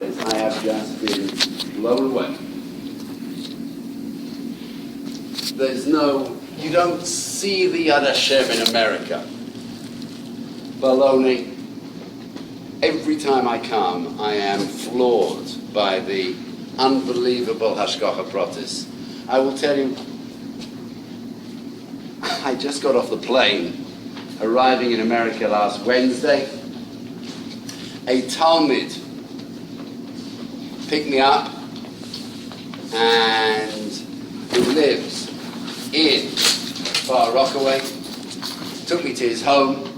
I have just been blown away. You don't see the Yad Hashem in America. Baloney. Every time I come, I am floored by the unbelievable Hashgacha Pratis. I will tell you, I just got off the plane, arriving in America last Wednesday. A Talmud picked me up, and who lives in Far Rockaway, took me to his home,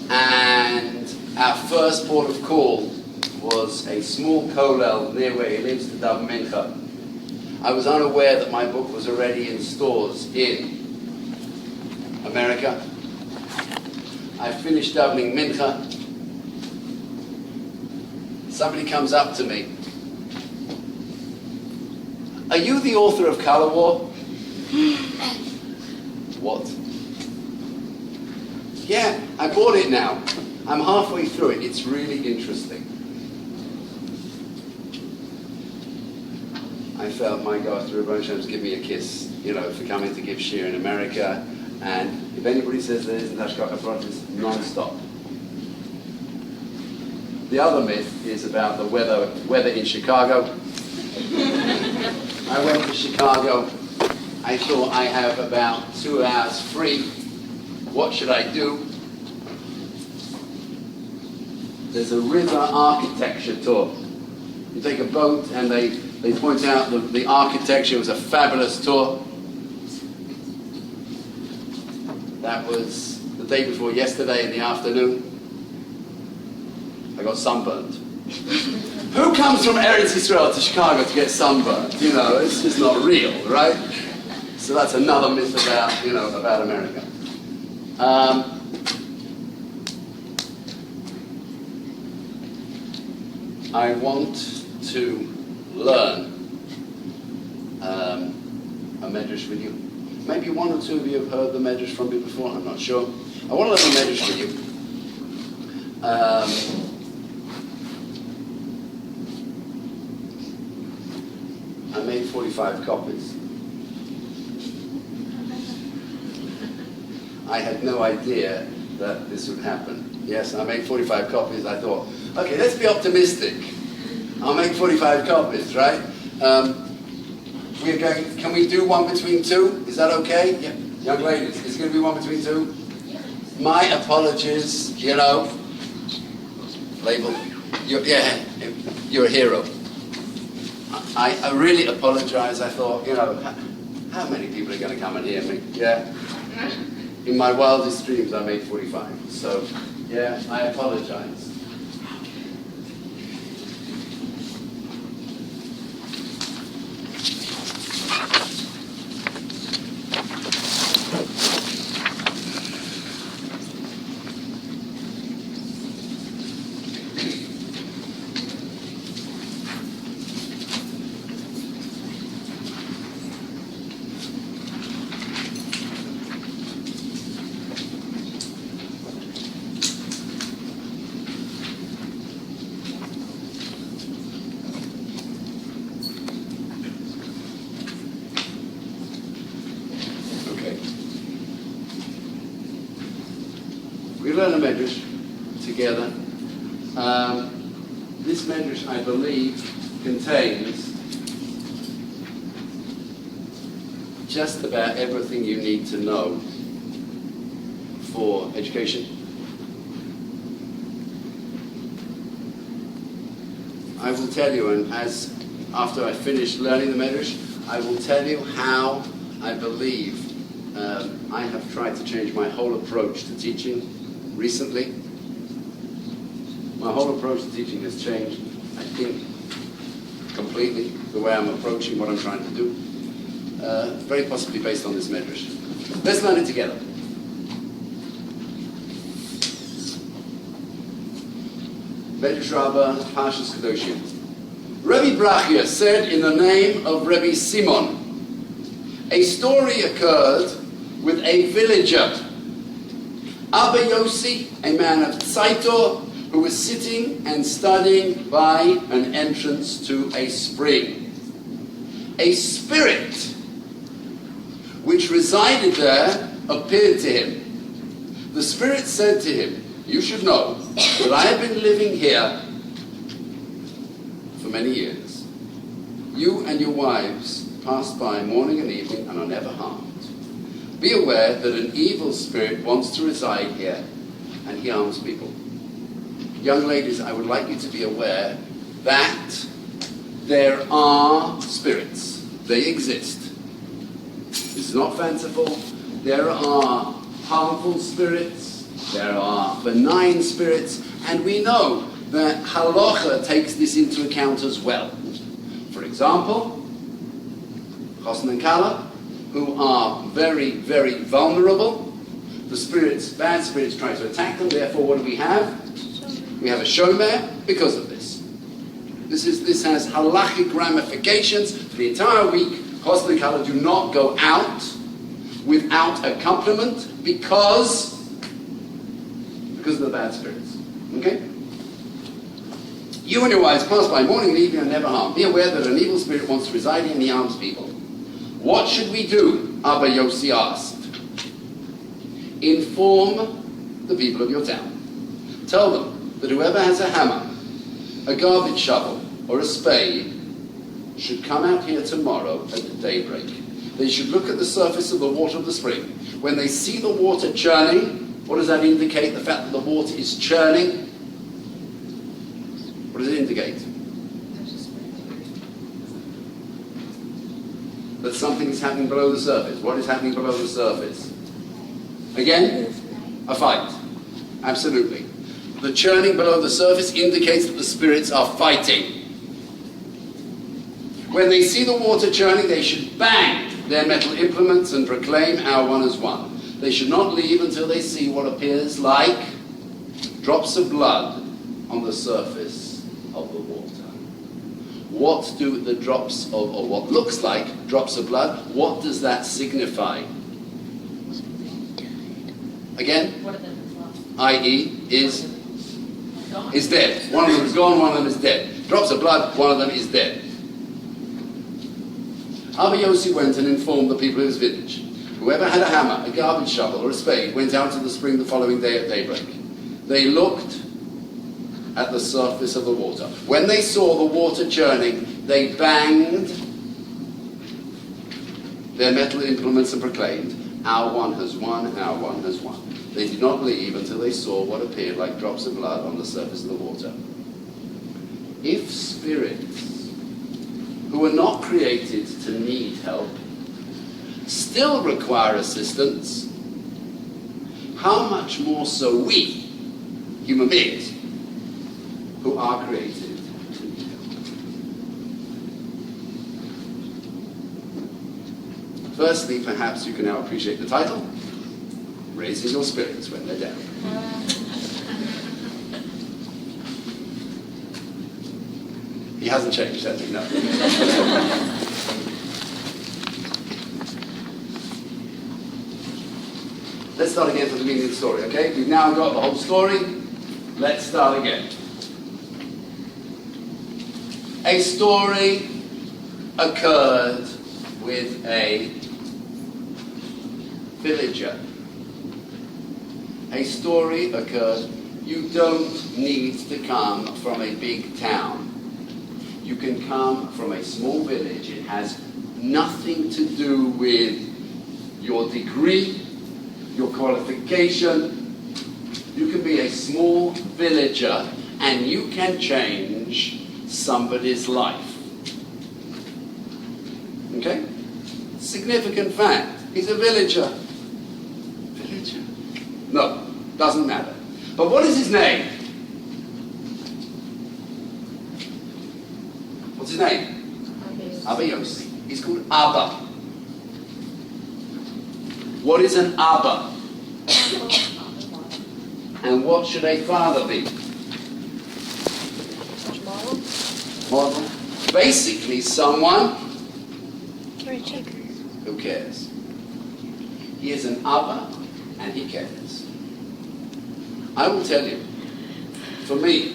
and our first port of call was a small kollel near where he lives, the Dav Mincha. I was unaware that my book was already in stores in America. I finished davening Mincha. Somebody comes up to me. Are you the author of Color War? What? Yeah, I bought it now. I'm halfway through it. It's really interesting. I felt, my God, the Rabbi Jonathan Taub give me a kiss, for coming to give shiur in America. And if anybody says there isn't Hashgacha Pratis, non-stop. The other myth is about the weather in Chicago. I went to Chicago. I thought I have about 2 hours free. What should I do? There's a river architecture tour. You take a boat and they point out the architecture. It was a fabulous tour. That was the day before yesterday in the afternoon. I got sunburned. Who comes from Eretz Yisrael to Chicago to get sunburned? It's just not real, right? So that's another myth about America. I want to learn a medrash with you. Maybe one or two of you have heard the medrash from me before, I'm not sure. I want to learn a medrash with you. I made 45 copies. I had no idea that this would happen. Yes, I made 45 copies. I thought, okay, let's be optimistic. I'll make 45 copies, right? Can we do one between two? Is that okay? Yeah. Young ladies, is it going to be one between two? Yeah. My apologies, label. You're a hero. I really apologize. I thought, how many people are going to come and hear me? Yeah. In my wildest dreams, I made 45. So, yeah, I apologize. We learn a medrash together. This medrash, I believe, contains just about everything you need to know for education. I will tell you, and after I finish learning the medrash, I will tell you how I believe I have tried to change my whole approach to teaching recently. My whole approach to teaching has changed, I think, completely, the way I'm approaching what I'm trying to do. Very possibly based on this medrash. Let's learn it together. Medrash Rabbah, Parshas Kedoshim. Rabbi Brachia said in the name of Rabbi Simon, a story occurred with a villager Abba Yossi, a man of Tzaitor, who was sitting and studying by an entrance to a spring. A spirit which resided there appeared to him. The spirit said to him, "You should know that I have been living here for many years. You and your wives pass by morning and evening and are never harmed. Be aware that an evil spirit wants to reside here and he harms people." Young ladies, I would like you to be aware that there are spirits. They exist. This is not fanciful. There are harmful spirits. There are benign spirits. And we know that halacha takes this into account as well. For example, Chosn and Kala, who are very, very vulnerable. The spirits, bad spirits, try to attack them. Therefore, what do we have? We have a shomer because of this. This has halachic ramifications. For the entire week, Chosn and Kala do not go out without accompaniment because of the bad spirits. Okay? You and your wives pass by morning and evening and never harm. Be aware that an evil spirit wants to reside here and he harms people. What should we do? Abba Yossi asked. Inform the people of your town. Tell them that whoever has a hammer, a garbage shovel, or a spade should come out here tomorrow at daybreak. They should look at the surface of the water of the spring. When they see the water churning, what does that indicate? The fact that the water is churning? What does it indicate? That something is happening below the surface. What is happening below the surface? Again, a fight. Absolutely. The churning below the surface indicates that the spirits are fighting. When they see the water churning, they should bang their metal implements and proclaim our one as one. They should not leave until they see what appears like drops of blood on the surface of the water. What do the drops of, or what looks like drops of blood, what does that signify? Again, i.e. is dead. One of them is gone, one of them is dead. Drops of blood, one of them is dead. Abba Yossi went and informed the people of his village. Whoever had a hammer, a garbage shovel, or a spade went out to the spring the following day at daybreak. They looked at the surface of the water. When they saw the water churning, they banged their metal implements and proclaimed, "Our one has won, our one has won." They did not leave until they saw what appeared like drops of blood on the surface of the water. If spirits who were not created to need help still require assistance, how much more so we, human beings, who are created to need help. Firstly, perhaps you can now appreciate the title, Raising Your Spirits When They're Down. He hasn't changed, has he? No. Let's start again from the beginning of the story, okay? We've now got the whole story. Let's start again. A story occurred with a villager. A story occurred. You don't need to come from a big town. You can come from a small village. It has nothing to do with your degree, your qualification. You can be a small villager and you can change somebody's life. Okay? Significant fact. He's a villager. Villager? No, doesn't matter. But what is his name? What's his name? Abba Yossi. He's called Abba. What is an Abba? And what should a father be? Model. Basically someone who cares. He is an Abba and he cares. I will tell you, for me,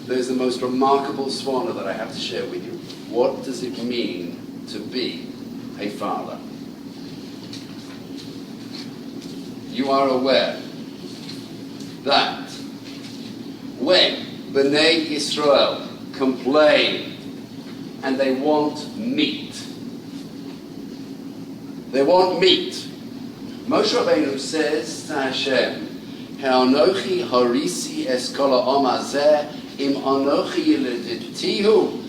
there's the most remarkable svana that I have to share with you. What does it mean to be a father? You are aware that when Bnei Israel complain and they want meat, Moshe Rabbeinu says to Hashem, Ha'anochi harisi es kol ha'am hazeh im anochi yileditihu.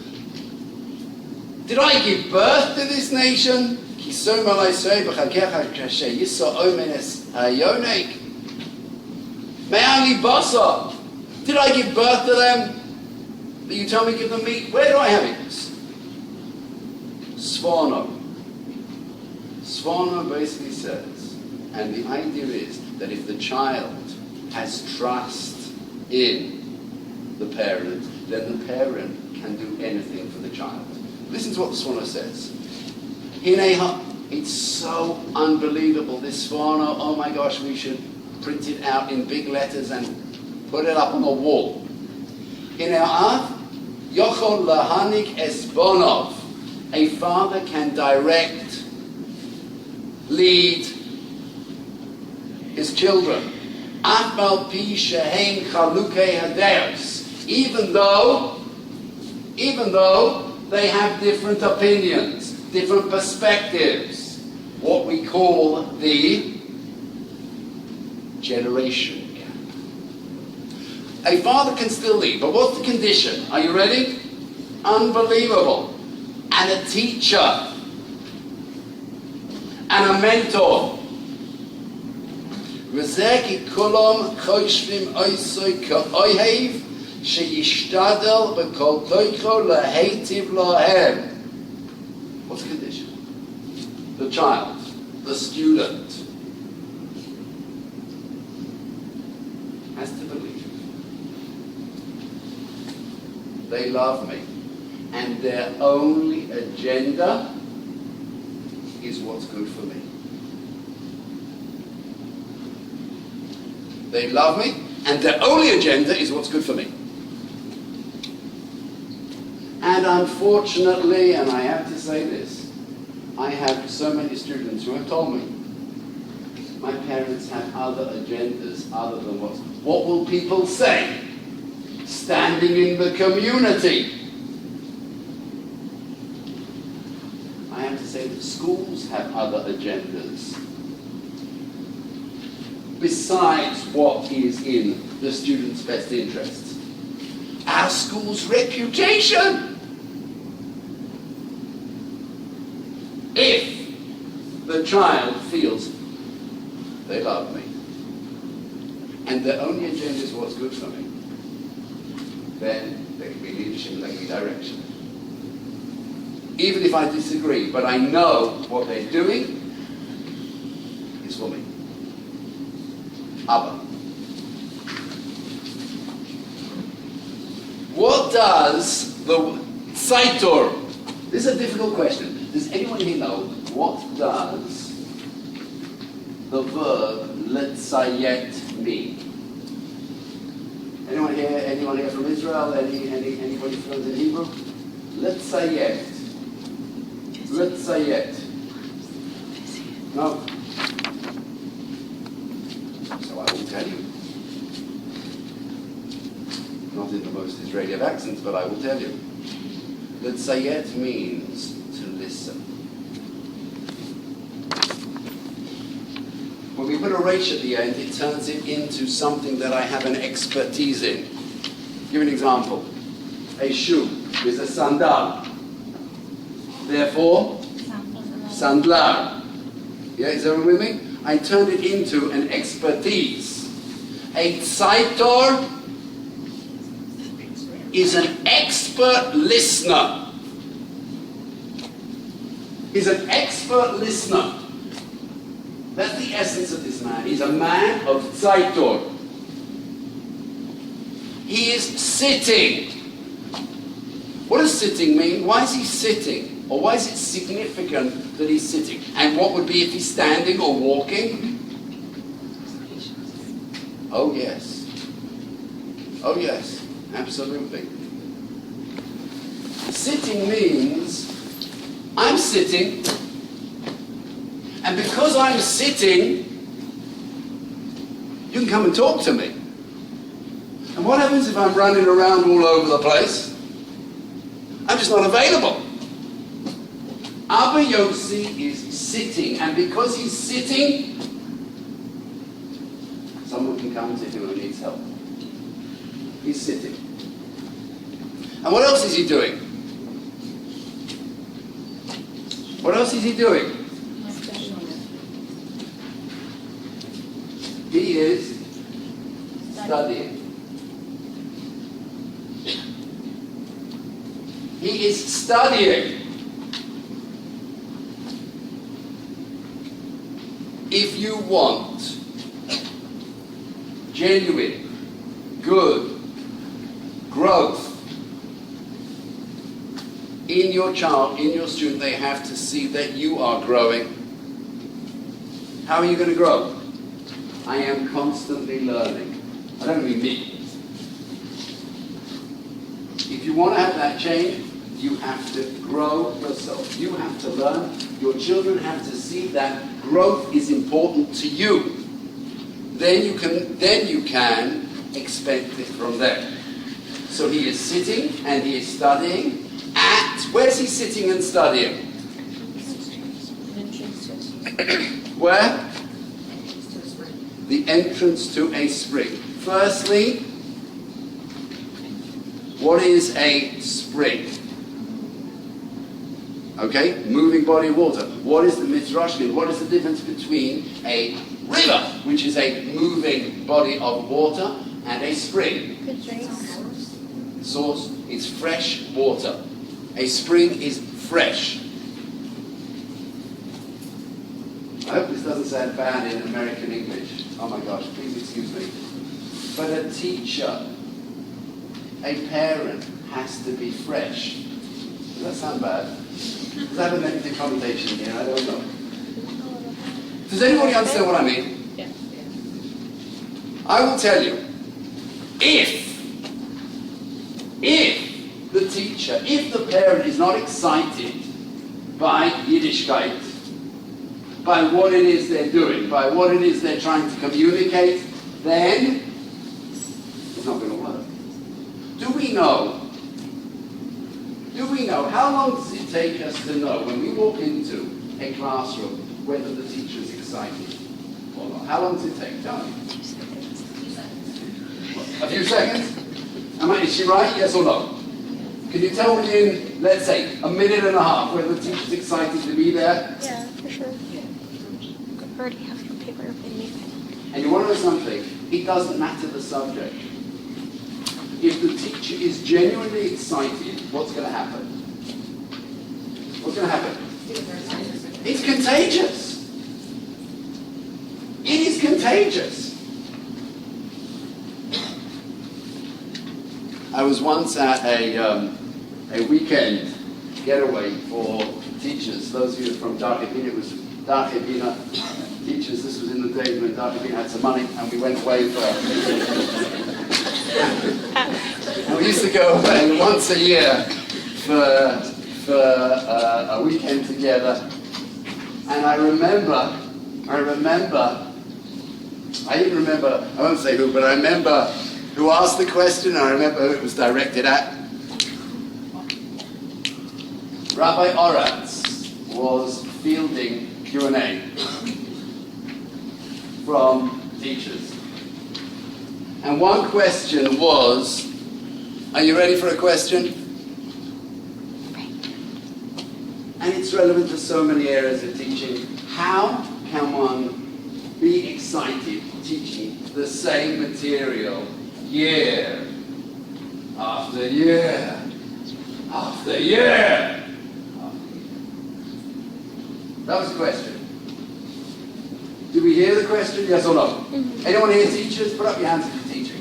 Did I give birth to this nation? Ki so malai soy b'chakecha kasher yiso omenes hayonek. Me'ali basa. Did I give birth to them? But you tell me give them meat. Where do I have it? Svano. Svana basically says, and the idea is that if the child has trust in the parent, then the parent can do anything for the child. Listen to what the Svana says. It's so unbelievable, this Svana. Oh my gosh, we should print it out in big letters and put it up on the wall. Yochol lahanik esbonov. A father can direct, lead his children. Even though they have different opinions, different perspectives, what we call the generation gap. A father can still lead, but what's the condition? Are you ready? Unbelievable. And a teacher, and a mentor. What's the condition? The child, the student, has to believe they love me. And their only agenda is what's good for me. They love me, and their only agenda is what's good for me. And unfortunately, and I have to say this, I have so many students who have told me, my parents have other agendas other than what will people say? Standing in the community. Say that schools have other agendas besides what is in the student's best interests. Our school's reputation. If the child feels they love me and their only agenda is what's good for me, then there can be leadership, there can be direction. Even if I disagree, but I know what they're doing is for me. Abba. What does the Saitor, this is a difficult question. Does anyone here know what does the verb letzayet mean? Anyone here from Israel? Anybody fluent in Hebrew? Letzayet. Let's say it. No. So I will tell you. Not in the most Israeli of accents, but I will tell you. Let's say it means to listen. When we put a resh at the end, it turns it into something that I have an expertise in. Give you an example. A shoe is a sandal. Therefore, sandlar. Yeah, is everyone with me? I turned it into an expertise. A tzaitor is an expert listener. He's an expert listener. That's the essence of this man. He's a man of tzaitor. He is sitting. What does sitting mean? Why is he sitting? Or why is it significant that he's sitting? And what would be if he's standing or walking? Oh yes. Oh yes, absolutely. Sitting means I'm sitting, and because I'm sitting, you can come and talk to me. And what happens if I'm running around all over the place? I'm just not available. Abba Yossi is sitting, and because he's sitting, someone can come to him who needs help. He's sitting. And what else is he doing? What else is he doing? He is studying. He is studying. If you want genuine, good growth in your child, in your student, they have to see that you are growing. How are you going to grow? I am constantly learning. I don't mean me. If you want to have that change, you have to grow yourself. You have to learn. Your children have to see that growth is important to you. Then you can expect it from them. So he is sitting and he is studying at, where's he sitting and studying? Where? The entrance to a spring. Firstly, what is a spring? Okay, moving body of water. What is the mitzrashkin? What is the difference between a river, which is a moving body of water, and a spring? Source is fresh water. A spring is fresh. I hope this doesn't sound bad in American English. Oh my gosh, please excuse me. But a teacher, a parent, has to be fresh. Does that sound bad? Does that have a negative connotation here? I don't know. Does anybody understand what I mean? Yeah. I will tell you, if the teacher, if the parent is not excited by Yiddishkeit, by what it is they're doing, by what it is they're trying to communicate, then it's not going to work. Do we know, how long does it take us to know when we walk into a classroom whether the teacher is excited or not? How long does it take? Tell me. A few seconds? Is she right? Yes or no? Can you tell me in, let's say, a minute and a half whether the teacher's excited to be there? Yeah, for sure. I already have your paper in me. And you want to know something? It doesn't matter the subject. If the teacher is genuinely excited, what's going to happen? What's going to happen? It's contagious. It is contagious. I was once at a weekend getaway for teachers. Those of you from Dark Ebina, it was Dark Ebina teachers. This was in the days when Dark Ebina had some money, and we went away for. And we used to go away once a year for a weekend together. And I didn't remember, I won't say who, but I remember who asked the question, and I remember who it was directed at. Rabbi Oratz was fielding Q&A from teachers. And one question was, are you ready for a question? And it's relevant to so many areas of teaching. How can one be excited teaching the same material year after year after year? That was the question. Did we hear the question? Yes or no? Mm-hmm. Anyone here teachers? Put up your hands if you're teaching.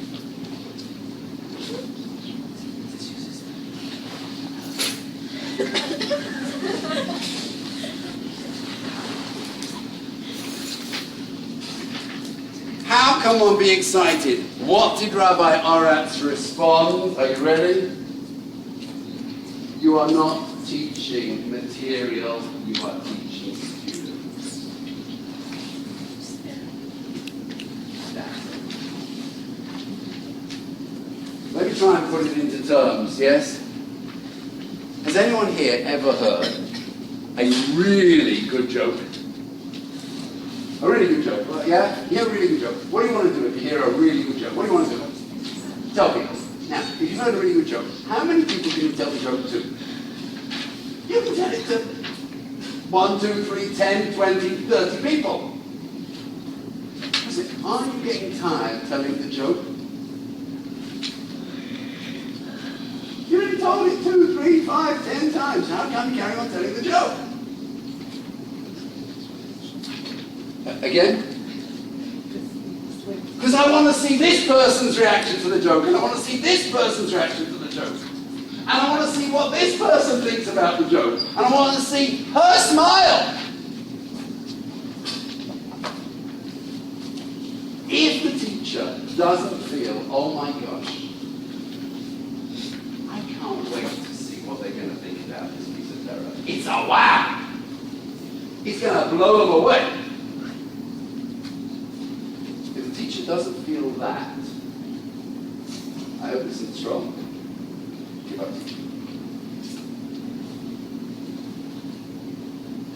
How Now, come on, be excited. What did Rabbi Oratz respond? Are you ready? You are not teaching material, you are teaching students. Let me try and put it into terms, yes? Has anyone here ever heard a really good joke? A really good joke, right? Yeah? Hear a really good joke. What do you want to do if you hear a really good joke? What do you want to do? Tell people. Now, if you've heard a really good joke, how many people can you tell the joke to? You can tell it to 1, 2, 3, 10, 20, 30 people. I said, are you getting tired of telling the joke? You already told it 2, 3, 5, 10 times. How come you carry on telling the joke? Again? Because I want to see this person's reaction to the joke, and I want to see this person's reaction to the joke. And I want to see what this person thinks about the joke. And I want to see her smile. If the teacher doesn't feel, oh my gosh, I can't wait to see what they're going to think about this piece of terror. It's a wow! It's going to blow them away. If the teacher doesn't feel that, I hope this isn't strong. Give up teaching.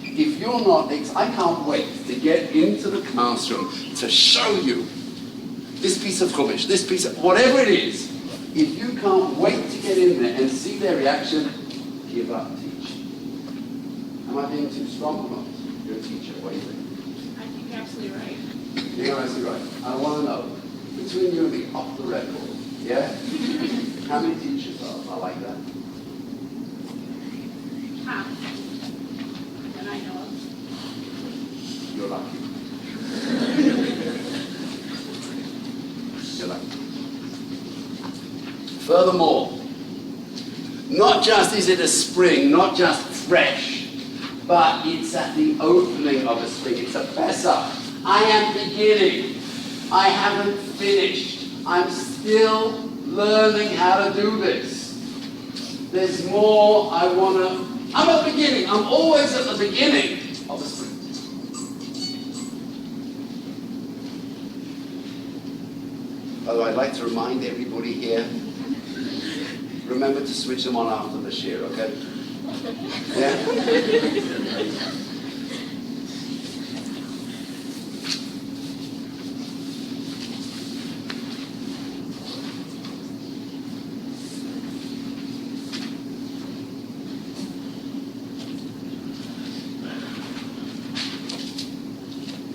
If you're not, I can't wait to get into the classroom to show you this piece of chumash, this piece of whatever it is. If you can't wait to get in there and see their reaction, give up teaching. Am I being too strong or not? You're a teacher, what do you think? I think you're absolutely right. You're absolutely right. I want to know, between you and me, off the record, yeah? How many teachers are like that? Half. That I know of. You're lucky. You're lucky. Furthermore, not just is it a spring, not just fresh, but it's at the opening of a spring. It's a Pesach. I am beginning. I haven't finished. I'm still learning how to do this. There's more I want to... I'm at the beginning. I'm always at the beginning of a spring. By the way, I'd like to remind everybody here, remember to switch them on after the shiur, okay? Yeah?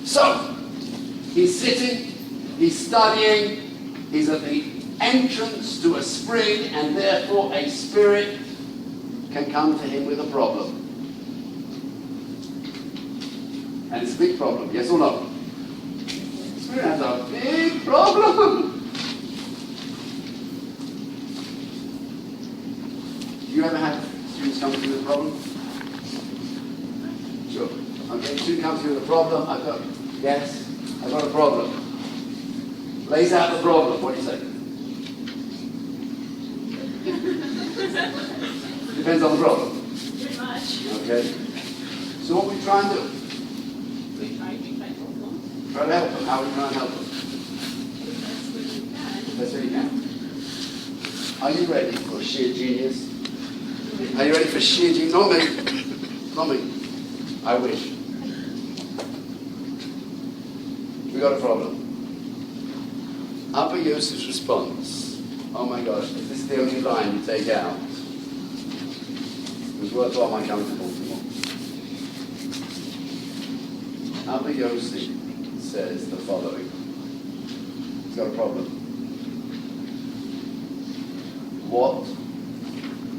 So, he's sitting, he's studying, he's at the entrance to a spring, and therefore a spirit can come to him with a problem. And it's a big problem, yes or no? The spirit has a big problem. Do you ever have students come to you with a problem? Sure. Okay, student comes to you with a problem. I've got a problem. Lays out the problem. What do you say? Depends on the problem. Pretty much. Okay. So what we try and do? We try to help them. Try to help them. How are we trying to help them? That's what you can. That's what you can. Are you ready for sheer genius? Are you ready for sheer genius? Not me. Not me. I wish. We got a problem. Abba Yosef's response, oh my gosh, if this is the only line you take out, it was worthwhile my coming to Baltimore. Abba Yosef says the following. He's got a problem. What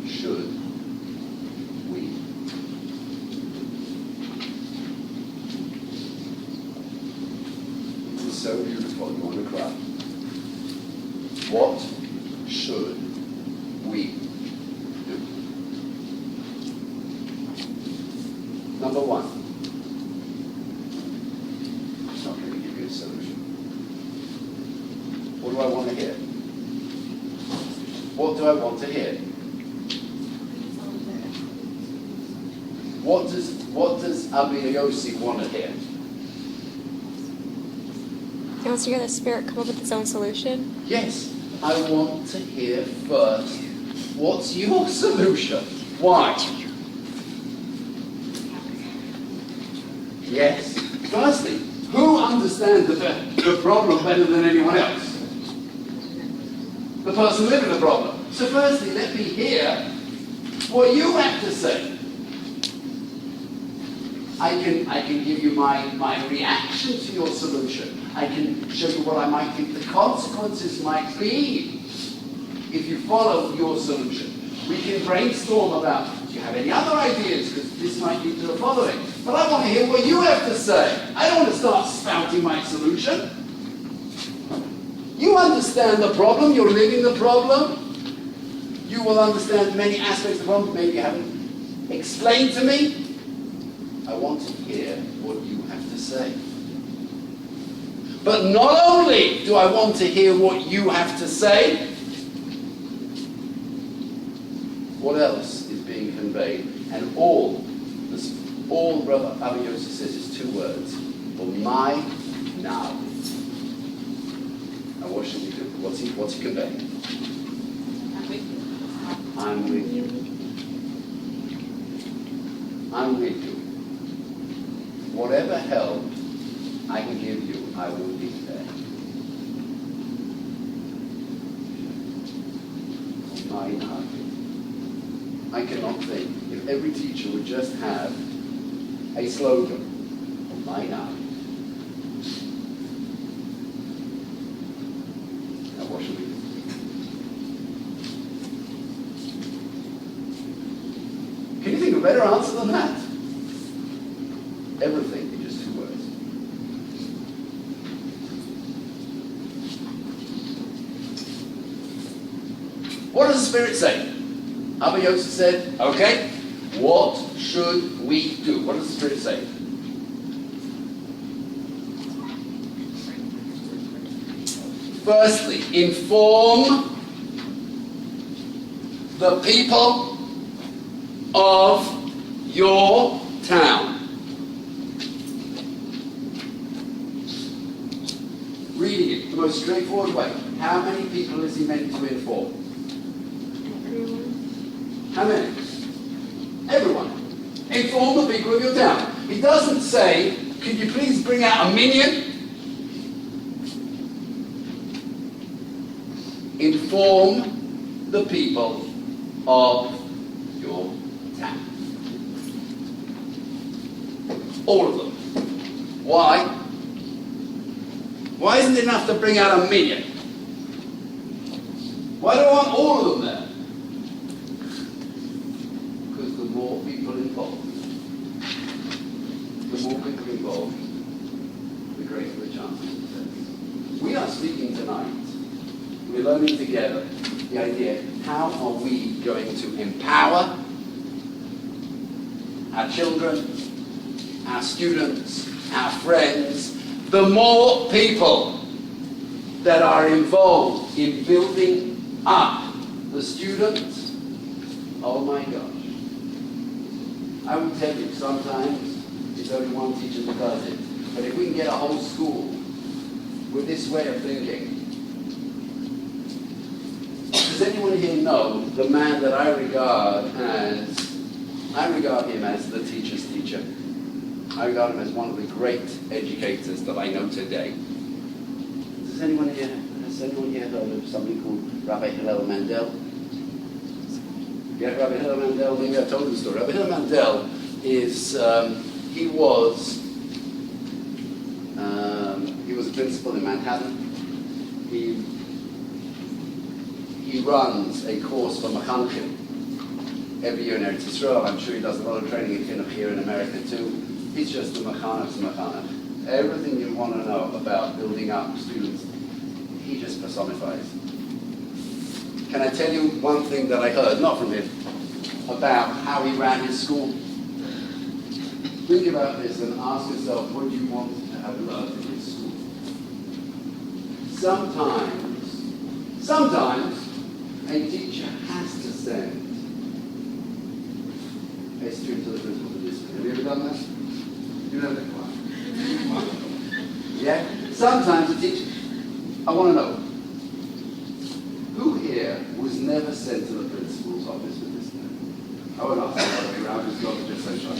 should we do? It's so beautiful, you want to cry. What should we do? Number one, it's not going to give you a solution. want to hear? What do I want to hear? What does Rabbi Yossi want to hear? He wants to hear the Spirit come up with its own solution. Yes, I want to hear first, what's your solution? Why? Yes. Firstly, who understands the problem better than anyone else? The person living the problem. So firstly, let me hear what you have to say. I can give you my reaction to your solution. I can show you what I might think the consequences might be if you follow your solution. We can brainstorm about, do you have any other ideas? Because this might lead to the following. But I want to hear what you have to say. I don't want to start spouting my solution. You understand the problem. You're living the problem. You will understand many aspects of the problem. Maybe you haven't explained to me. I want to hear what you have to say. But not only do I want to hear what you have to say, what else is being conveyed? And all Brother Rabbi Yossi says is two words. For my now. And what should we do? What's he conveying? I'm with you. I'm with you. Whatever help I can give you, I will be there. I cannot think if every teacher would just have a slogan. Now what should we do? Can you think of a better answer than that? Everything in just two words. What does the Spirit say? Rabbi Yossi said, okay, what should we do? What does the Spirit say? Firstly, inform the people of your town. Reading it the most straightforward way. How many people is he meant to inform? Everyone. How many? Everyone. Inform the people of your town. He doesn't say, could you please bring out a minion? Inform the people of your town. All of them. Why? Why isn't it enough to bring out a minion? Why do I want all of them there? Because the more people involved, the greater the chance of success. We are speaking tonight. We're learning together the idea, how are we going to empower our children, our students, our friends, the more people that are involved in building up the students? Oh my gosh. I will tell you, sometimes it's only one teacher that does it. But if we can get a whole school with this way of thinking, does anyone here know the man that I regard him as the teacher's teacher? I regard him as one of the great educators that I know today. Has anyone here heard of somebody called Rabbi Hillel Mandel? Yeah, Rabbi Hillel Mandel, maybe I told you the story. Rabbi Hillel Mandel is, he was a principal in Manhattan. He runs a course for Machanchim every year in Eretz Yisrael. I'm sure he does a lot of training in Chinuch here in America too. He's just a Machanach's Machanach. Everything you want to know about building up students, he just personifies. Can I tell you one thing that I heard, not from him, about how he ran his school? Think about this and ask yourself, what do you want to have learned in his school? Sometimes Sometimes a teacher has to send a student to the principal for discipline. Have you ever done that? You know that one? Yeah? Sometimes a teacher, I want to know, who here was never sent to the principal's office for discipline? I won't ask the other way around because you're just so shy.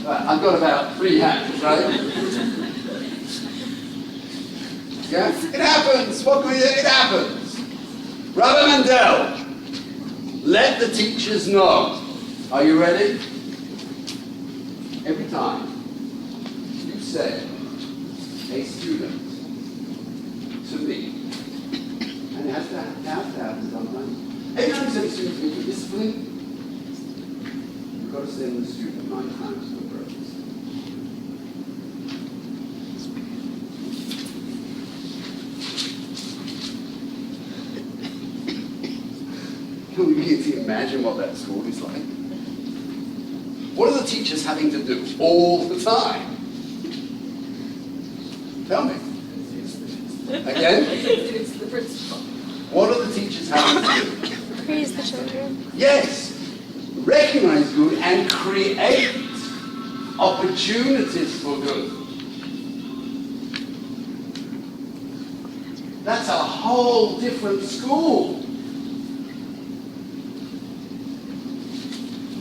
Right, I've got about 3 hands, right? Yeah? It happens! What can we do? It happens! Rabbi Mandel, let the teachers know. Are you ready? Every time you send a student to me, and it has to happen sometimes. Every time you send a student to me for discipline, you've got to send the student 9 times for the purpose. Can we begin to imagine what that school is like? What are the teachers having to do all the time? Tell me. Again? It's the principal. What are the teachers having to do? Praise the children. Yes. Recognize good and create opportunities for good. That's a whole different school.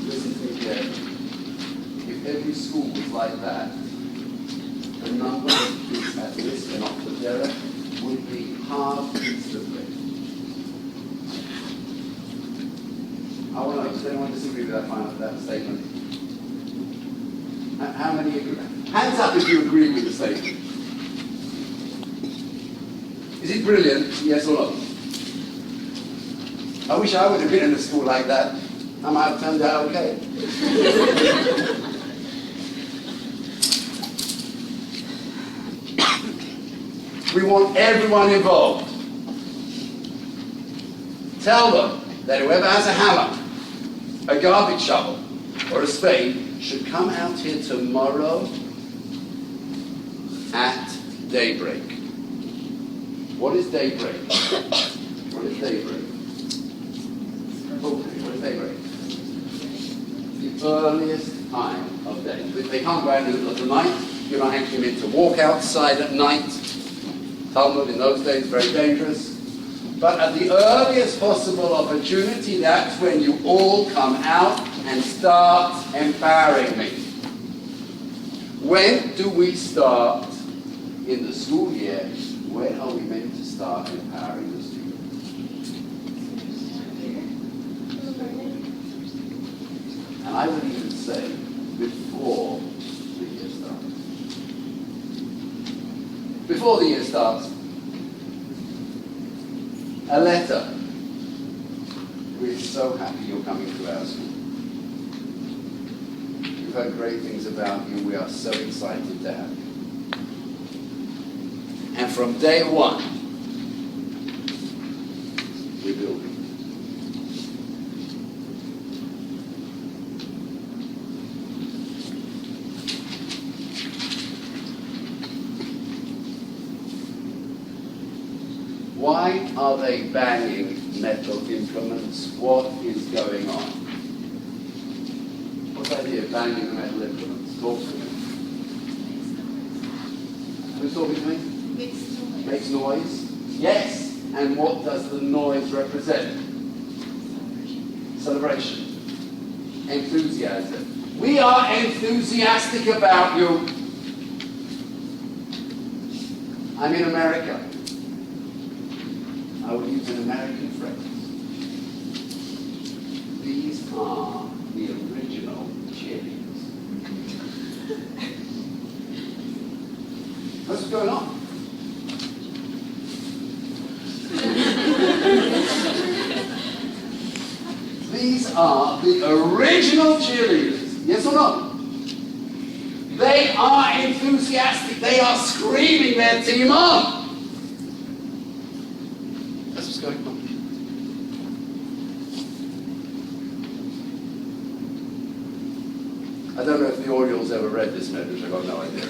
Listen to me carefully. If every school was like that, the number of kids at risk and off the derech would be halved instantly. I want to know, does anyone disagree with that statement? How many agree? Hands up if you agree with the statement. Is it brilliant? Yes or no? I wish I would have been in a school like that. I might have turned out okay. We want everyone involved. Tell them that whoever has a hammer, a garbage shovel, or a spade should come out here tomorrow at daybreak. What is daybreak? What is daybreak? What is daybreak? The earliest time of day. They can't go out in the middle of the night. You're not actually meant to walk outside at night. Talmud in those days, very dangerous. But at the earliest possible opportunity, that's when you all come out and start empowering me. When do we start in the school year? When are we meant to start empowering the students? And I would even say before the year starts. Before the year starts, a letter. We're so happy you're coming to our school. We've heard great things about you. We are so excited to have you. And from day one, we're building. Why are they banging metal implements? What is going on? What's the idea of banging the metal implements? Talk to me. Who's talking to me? Makes noise. Yes. And what does the noise represent? Celebration. Enthusiasm. We are enthusiastic about you. I'm in America. I will use an American phrase. These are the original cheerleaders. That's what's going on. These are the original cheerleaders. Yes or no? They are enthusiastic. They are screaming their team on. That's what's going on. I don't know if the Orioles ever read this message. I've got no idea.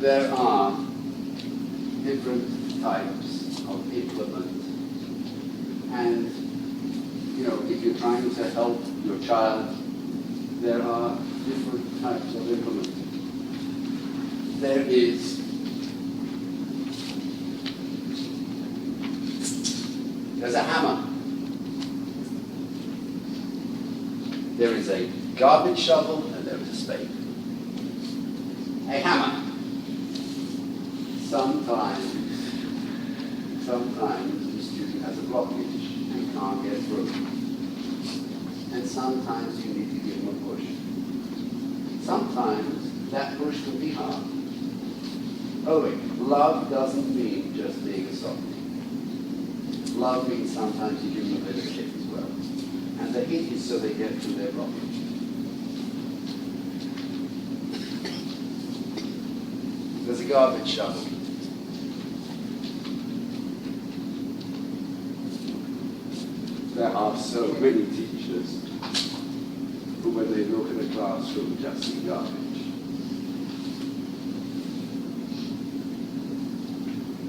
there are different types of implement. And, if you're trying to help your child, there are different types of implement. There's a hammer. There is a garbage shovel, and there is a spade. A hammer. Sometimes the student has a blockage and can't get through. And sometimes you need to give him a push. Sometimes that push can be hard. Oh wait, love doesn't mean just being a softie. Love means sometimes you give them a bit of a kick as well. And the hit is so they get through their blockage. There's a garbage shovel. There are so many teachers who, when they look at a classroom, just see garbage.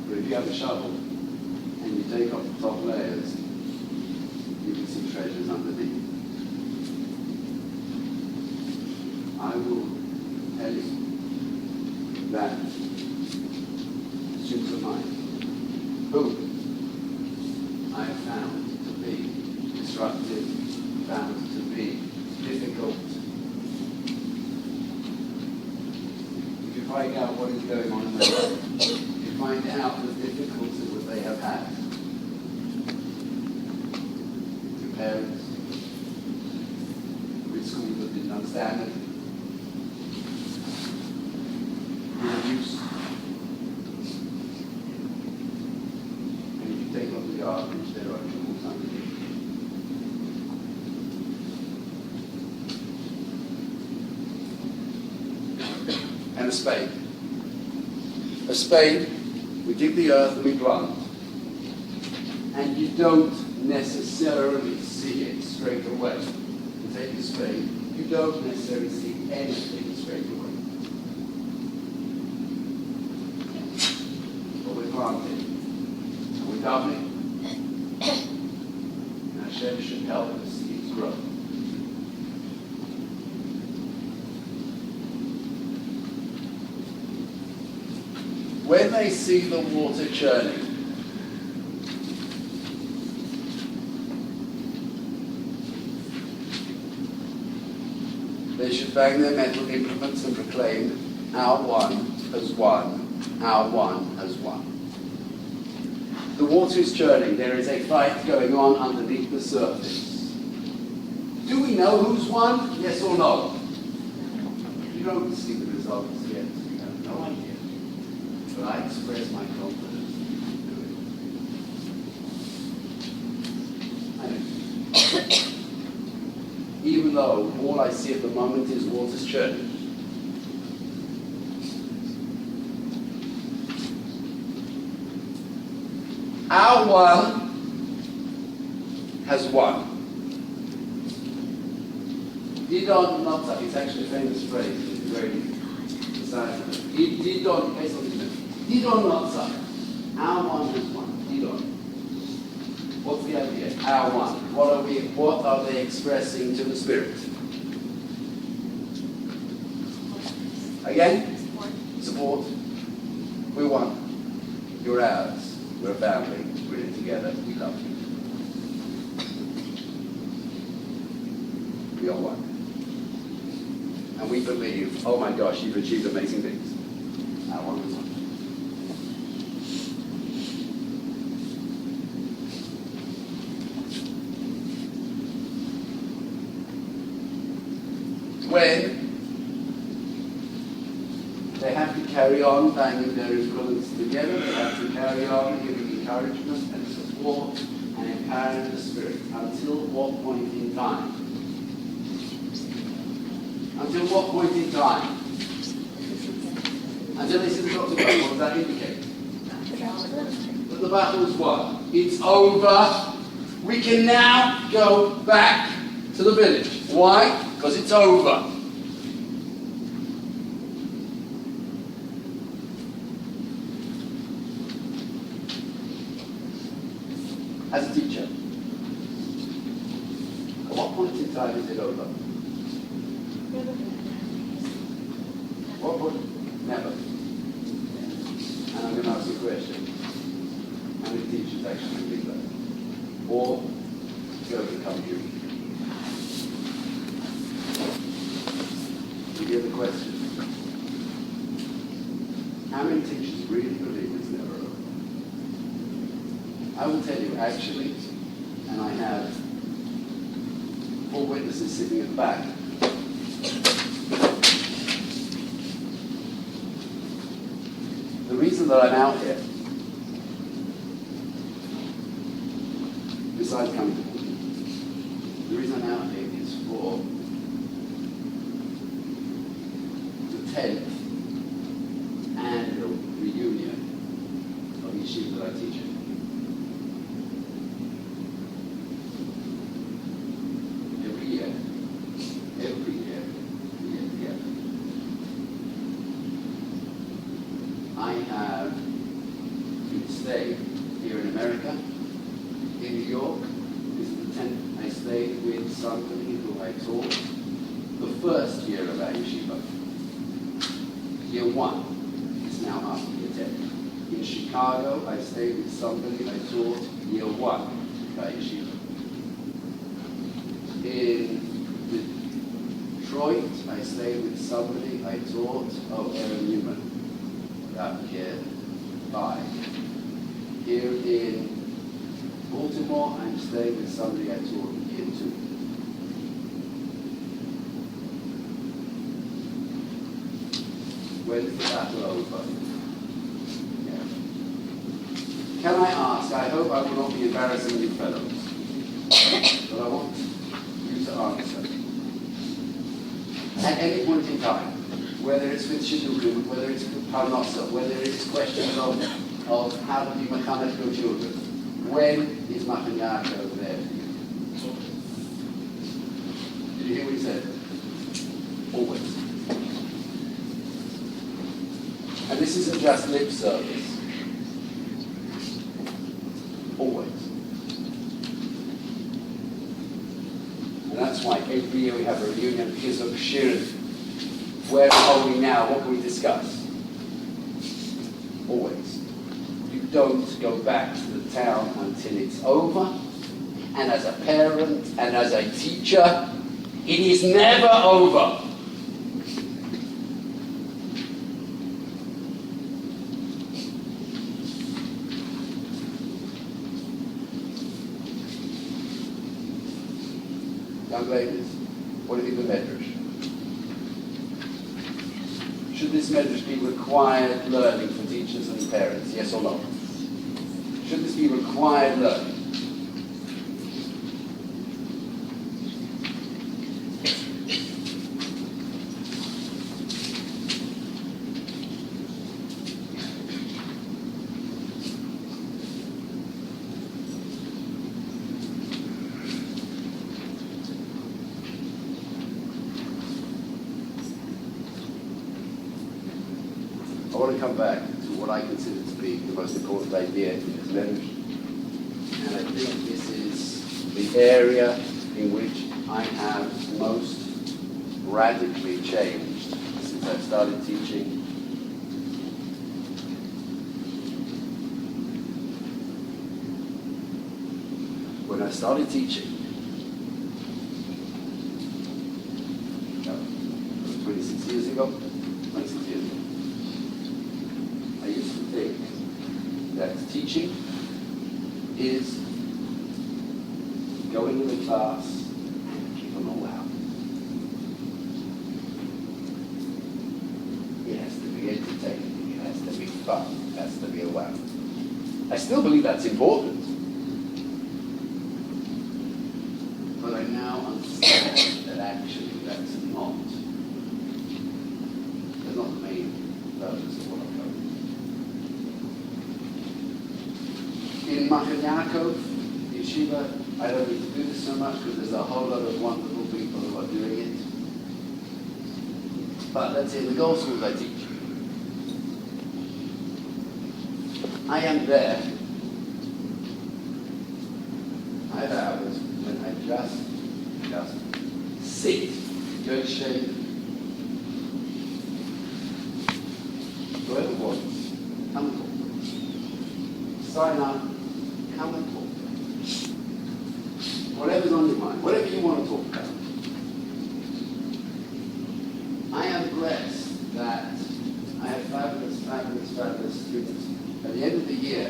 But if you have a shovel and you take off the top layers, you can see treasures underneath. I will tell you that students of mine who I have found to be disruptive, found to be difficult. If you find out what is going on in their life, you find out the difficulties that they have had. Your parents, with school that didn't understand it, with abuse. And if you take off the garbage, there are tools underneath. And a spade. A spade, we dig the earth and we plant. And you don't necessarily see it straight away. You take a spade, you don't necessarily see anything straight away. But we're planting. And we're doubling. And Hashem should help us see its growth. When they see the water churning, they should bang their metal implements and proclaim, our one as one, our one as one. The water is churning. There is a fight going on underneath the surface. Do we know who's won? Yes or no? You don't see the results yet. You have no idea. But I express my confidence in doing it. Even though all I see at the moment is water's churning. Our one has won. Didon not suck. It's actually a famous phrase. It's very Didon not suck. Our one has won. Didon. What's the idea? Our one. What are they expressing to the spirit? Again? Support. We're one. You're ours. We're a family. We're in it together. We love you. We are one. And we believe, oh my gosh, you've achieved amazing things. Our one is one. When they have to carry on banging their implements together, they have to carry on giving encouragement and support and empowering the spirit. Until what point in time? Until what point in time? Until they see the doctor go. What does that indicate? That the battle is won. It's over. We can now go back to the village. Why? Because it's over. as a teacher? At what point in time is it over? What point? Never. And I'm going to ask you a question. How many teachers actually believe that? Or go to come here? You hear the question? How many teachers really believe it's never over? I will tell you, actually, and I have 4 witnesses sitting at the back. The reason that I'm out here, besides coming to Baltimore, the reason I'm out here is for the 10th annual reunion of yeshiva that I teach in. Every year, I have been staying here in America, in New York. This is the 10th. I stayed with somebody who I taught the first year of our yeshiva. Year 1 is now after year 10. In Chicago, I stayed with somebody I taught year 1 of our yeshiva. In Detroit, I stayed with somebody I taught, Aaron Newman, about year 5. Here in Baltimore, I'm staying with somebody I taught year 2. When's the battle over? Yeah. Can I ask, I hope I will not be embarrassing you fellows, but I want you to answer. At any point in time, whether it's with shiurim, whether it's with parnasa, whether it's questions of how to be mechanech your children, when is Matan Yaakov there for you? Did you hear what he said? Always. And this isn't just lip service. Always. And that's why every year we have a reunion because of shiur. Where are we now? What can we discuss? Always. You don't go back to the town until it's over. And as a parent and as a teacher, it is never over. Young ladies, what do you think of medrash? Should this medrash be required learning for teachers and parents, yes or no? Should this be required learning? I want to come back to what I consider to be the most important idea in this medrash. And I think this is the area in which I have most radically changed since I've started teaching. When I started teaching, 26 years ago, 26 years ago, I used to think that teaching is going to the class and keep them all out. It has to be entertaining, it has to be fun, it has to be a wow. I still believe that's important. But I now understand that actually that's not the main purpose of what I'm doing. In Matan Yaakov, yeshiva, I don't need to do this so much because there's a whole lot of wonderful people who are doing it. But let's say in the gold schools I teach, I am there Just sit. Good shape. Whoever wants, come and talk. Sign up, come and talk. Whatever's on your mind, whatever you want to talk about. I am blessed that I have fabulous students. At the end of the year,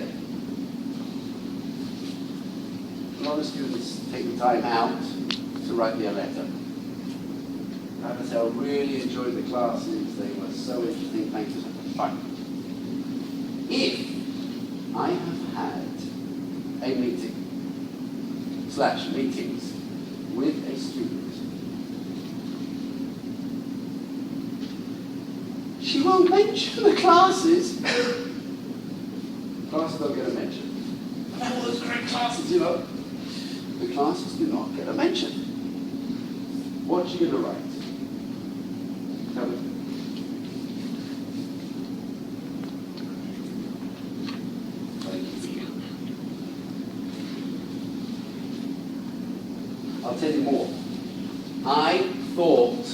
a lot of students take the time out to write me a letter. I have to say I really enjoyed the classes. They were so interesting. Thank you so much. Fine. If I have had a meeting / meetings with a student, she won't mention the classes. Classes don't get a mention. But that was great classes, you know. The classes do not get a mention. What's she going to write? Tell me. I'll tell you more. I thought,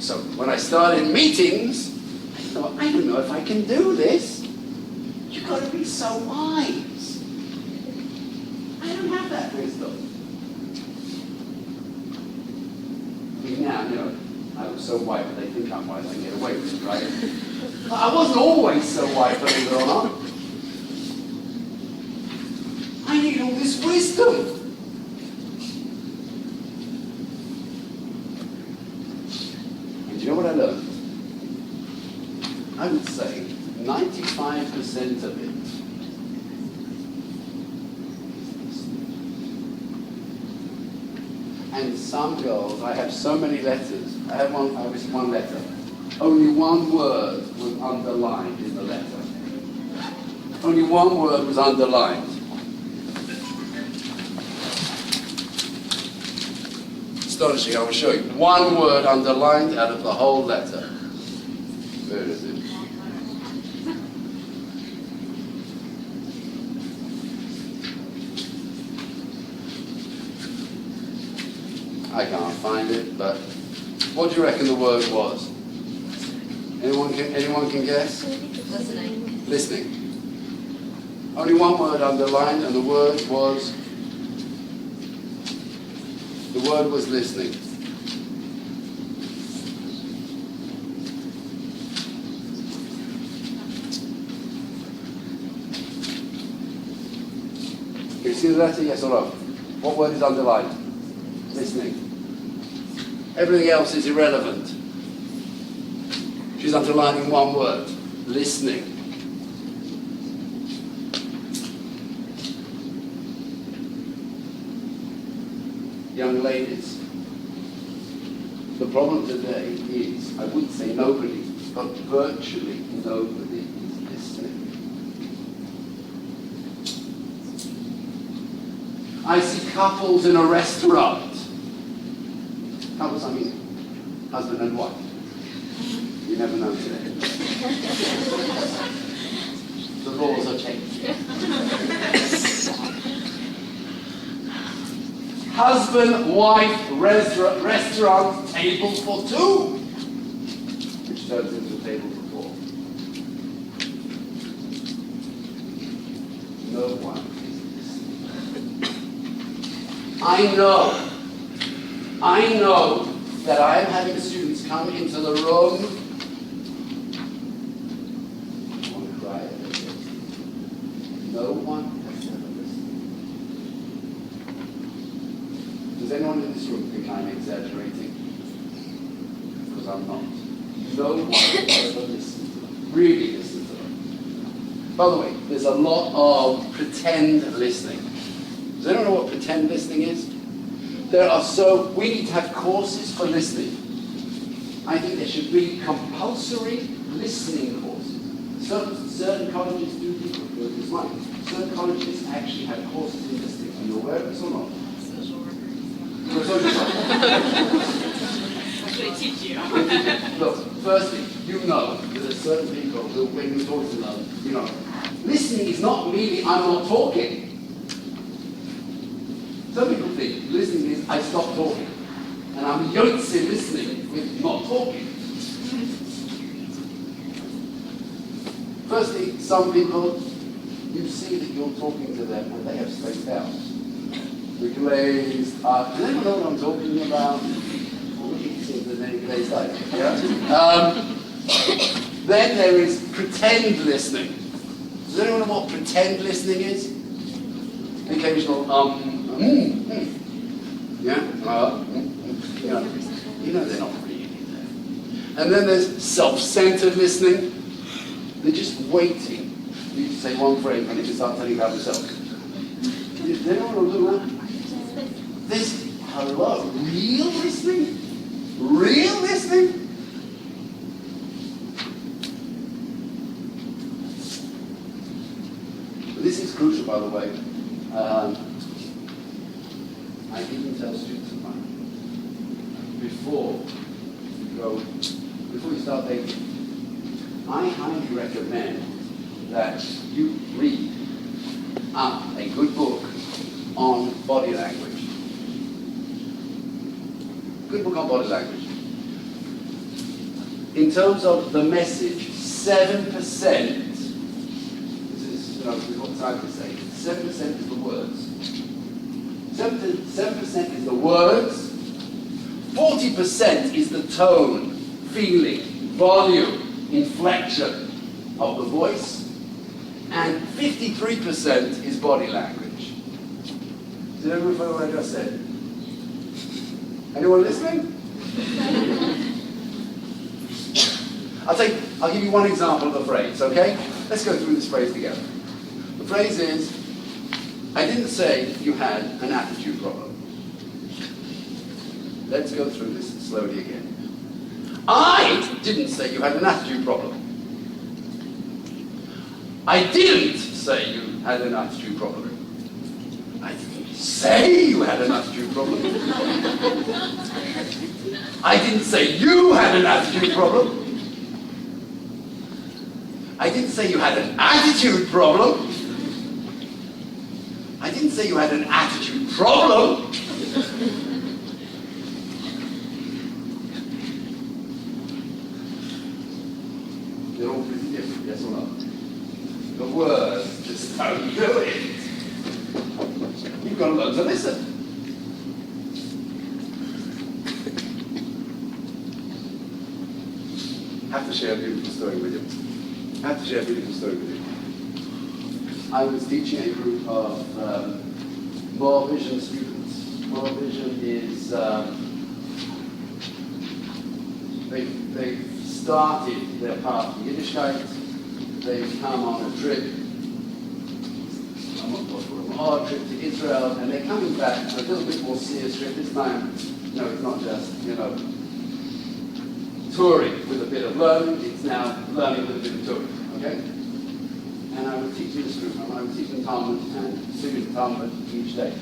so when I started meetings, I thought, I don't know if I can do this. You've got to be so wise. I don't have that wisdom. Now, you know, I was so white, but they think I'm wise, I can get away with it, right? But I wasn't always so white, believe it or not. I need all this wisdom. And do you know what I learned? I would say 95% of it and some girls, I have so many letters. I received one letter. Only one word was underlined in the letter. Only one word was underlined. Astonishing, I will show you. One word underlined out of the whole letter. Where is it? I can't find it, but what do you reckon the word was? Anyone can guess? Listening. Listening. Only one word underlined, and the word was listening. Can you see the letter? Yes or no? What word is underlined? Listening. Everything else is irrelevant. She's underlining one word. Listening. Young ladies, the problem today is, I wouldn't say nobody, but virtually nobody is listening. I see couples in a restaurant. Couples, I mean, husband and wife. You never know today. The laws are changing. Husband, wife, restaurant, table for two. Which turns into a table for four. No one is listening. I know that I am having students come into the room. I want to cry. No one has ever listened. Does anyone in this room think I'm exaggerating? Because I'm not. No one has ever listened to them. Really listened to them. By the way, there's a lot of pretend listening. Does anyone know what pretend listening is? We need to have courses for listening. I think there should be compulsory listening courses. Certain colleges do this money. Certain colleges actually have courses in listening. Are you aware of this or not? Social workers. You're a social worker. Actually teach you. Look, firstly, you know that there's certain people who, when you talk to them, you know, listening is not merely I'm not talking. Some people think thing. Listening is I stop talking. And I'm yotze listening with not talking. Firstly, some people, you see that you're talking to them and they have spaced out. The glazed eye. Does anyone know what I'm talking about? Glazed eye. Yeah? Then there is pretend listening. Does anyone know what pretend listening is? The occasional yeah? You know they're not really there. And then there's self-centered listening. They're just waiting for you to say one phrase and they just start telling you about themselves. Does anyone know what I'm talking about? There's, hello, real listening? Real listening? This is crucial, by the way. I even tell students of mine, before you start dating, I highly recommend that you read a good book on body language. Good book on body language. In terms of the message, 7%, this is what scientists say, 7% is the words. 7% is the words, 40% is the tone, feeling, volume, inflection of the voice, and 53% is body language. Did everyone follow what I just said? Anyone listening? I'll give you one example of the phrase, okay? Let's go through this phrase together. The phrase is, I didn't say you had an attitude problem. Let's go through this slowly again. I didn't say you had an attitude problem. I didn't say you had an attitude problem. I didn't say you had an attitude problem. I didn't say you had an attitude problem. I didn't say you had an attitude problem. I didn't say you had an attitude problem. They're all pretty different, yes or no? The words just don't do it. You've got to learn to listen. I have to share a beautiful story with you. I was teaching a group of more vision students. More vision is they've started their path to Yiddishkeit. They've come on a trip, trip to Israel, and they're coming back a little bit more serious trip this time. No, it's not just touring with a bit of learning. It's now learning with a bit of touring. Okay. And I was teaching this group, and I was teaching Talmud and student Talmud each day.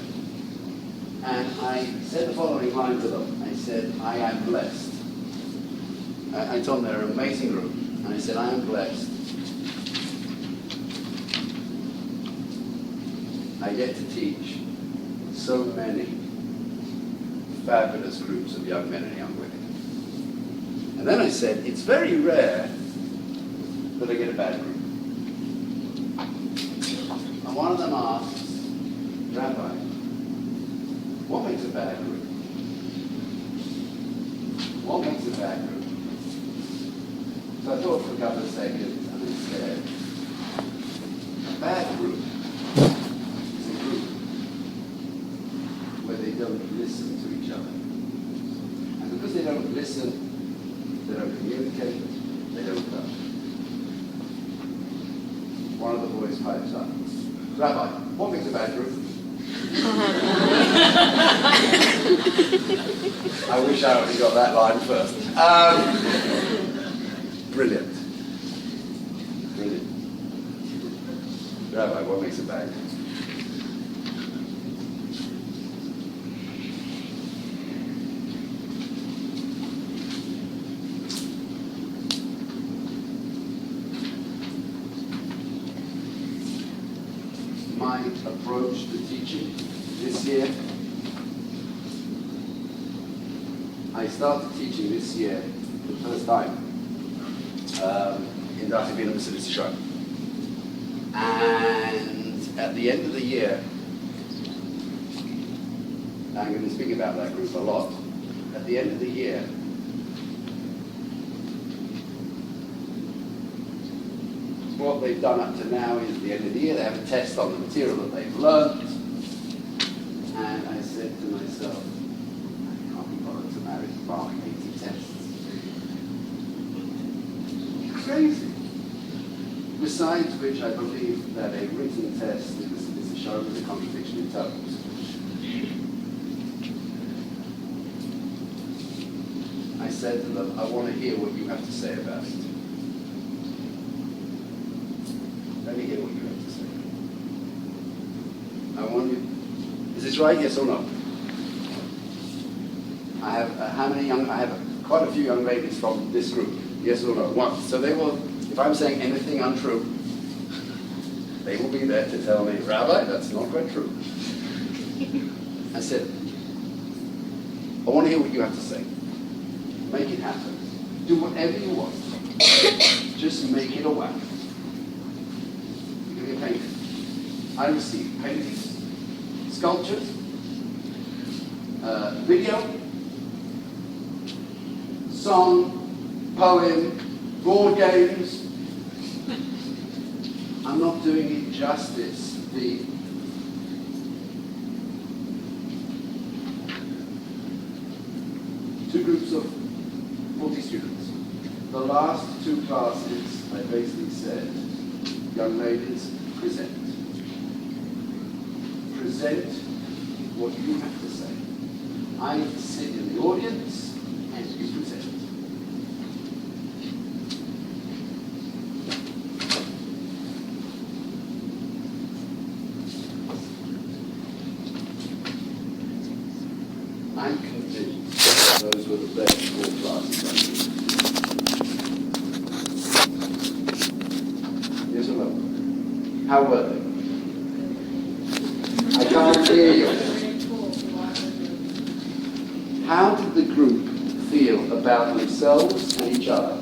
And I said the following line to them. I said, I am blessed. I told them they're an amazing group. And I said, I am blessed. I get to teach so many fabulous groups of young men and young women. And then I said, it's very rare that I get a bad group. And one of them asked, Rabbi, what makes a bad group? What makes a bad group? So I thought for a couple of seconds, and I said, a bad group is a group where they don't listen to each other. And because they don't listen, they don't communicate, they don't touch. One of the boys pipes up. Rabbi, what makes a bad group? I wish I only got that line first. Brilliant. Rabbi, what makes a bad group? My approach to teaching this year I started teaching this year for the first time in Baltimore, Mississippi. And at the end of the year, I'm going to speak about that group a lot. At the end of the year, what they've done up to now is, at the end of the year, they have a test on the material that they've learned. And I said to myself, I can't be bothered to marry farming 80 tests. Crazy. Besides which, I believe that a written test is a show with a contradiction in terms. I said to them, I want to hear what you have to say about it. Let me hear what you have to say. I want you. Is this right? Yes or no? I have how many young? I have quite a few young ladies from this group. Yes or no? One. So they will. If I'm saying anything untrue, they will be there to tell me, Rabbi, that's not quite true. I said, I want to hear what you have to say. Make it happen. Do whatever you want. Just make it a wow. You're going to get painted. I receive paintings, sculptures, video, song, poem, board games. I'm not doing it justice. The two groups of 40 students. The last two classes, I basically said, young ladies, present. Present what you have to say. I sit in the audience and you present. I'm convinced those were the best four classes I did. Yes or no? How were they? I can't hear you. How did the group feel about themselves and each other?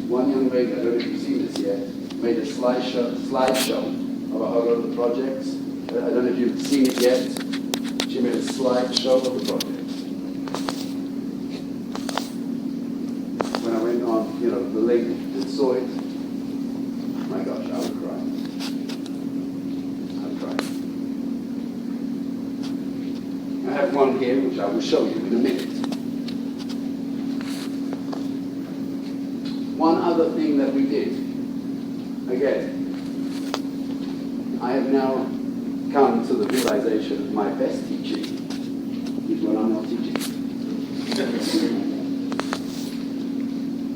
One young lady, I don't know if you've seen this yet, made a slideshow about all of the projects. I don't know if you've seen it yet. She made a slideshow of the projects. When I went on, the link and saw it, my gosh, I would cry. I would cry. I have one here which I will show you in a minute. One other thing that we did, again, I have now come to the realization that my best teaching is when I'm not teaching.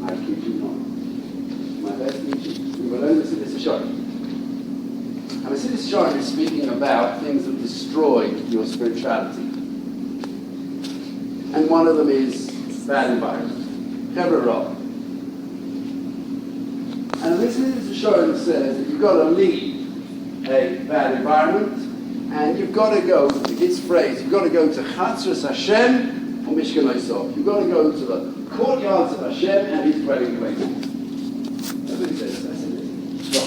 I kid you not. My best teaching. We will learn the Siddur Shor. And the Siddur Shor is speaking about things that destroy your spirituality. And one of them is bad environment. Heverah. And this Siddur Shor says that you've got to leave a bad environment, and you've got to go, his phrase, you've got to go to Chatzros Hashem or Mishkan Osov. You've got to go to the courtyards of Hashem and his dwelling places. That's what he says. I said, so,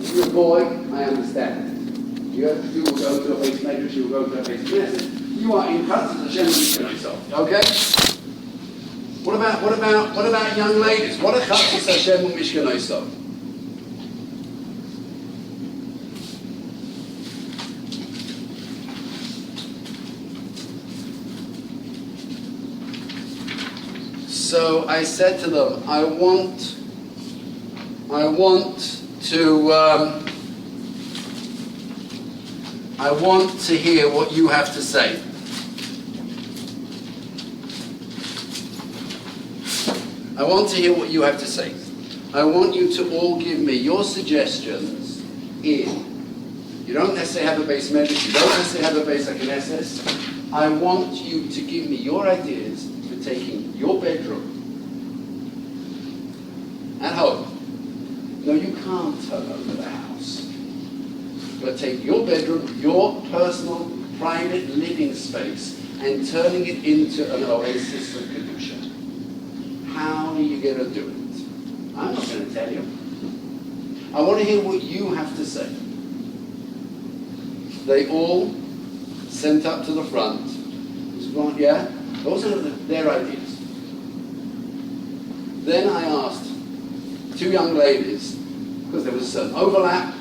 if you're a boy, I understand. You will go to a base matrix, you will go to a base message. You are in Chatzros Hashem and Mishkan Osov. Okay? What about young ladies? What are Chatzros Hashem and Mishkan Osov? So I said to them, I want to hear what you have to say. I want to hear what you have to say. I want you to all give me your suggestions in. You don't necessarily have a base medrash, you don't necessarily have a base Knesset. I want you to give me your ideas for taking your bedroom at home. No, you can't turn over the house. but take your bedroom, your personal, private living space, and turning it into an oasis of Kedusha. How are you going to do it? I'm not going to tell you. I want to hear what you have to say. They all sent up to the front. Yeah? Those are their ideas. Then I asked two young ladies, because there was a certain overlap.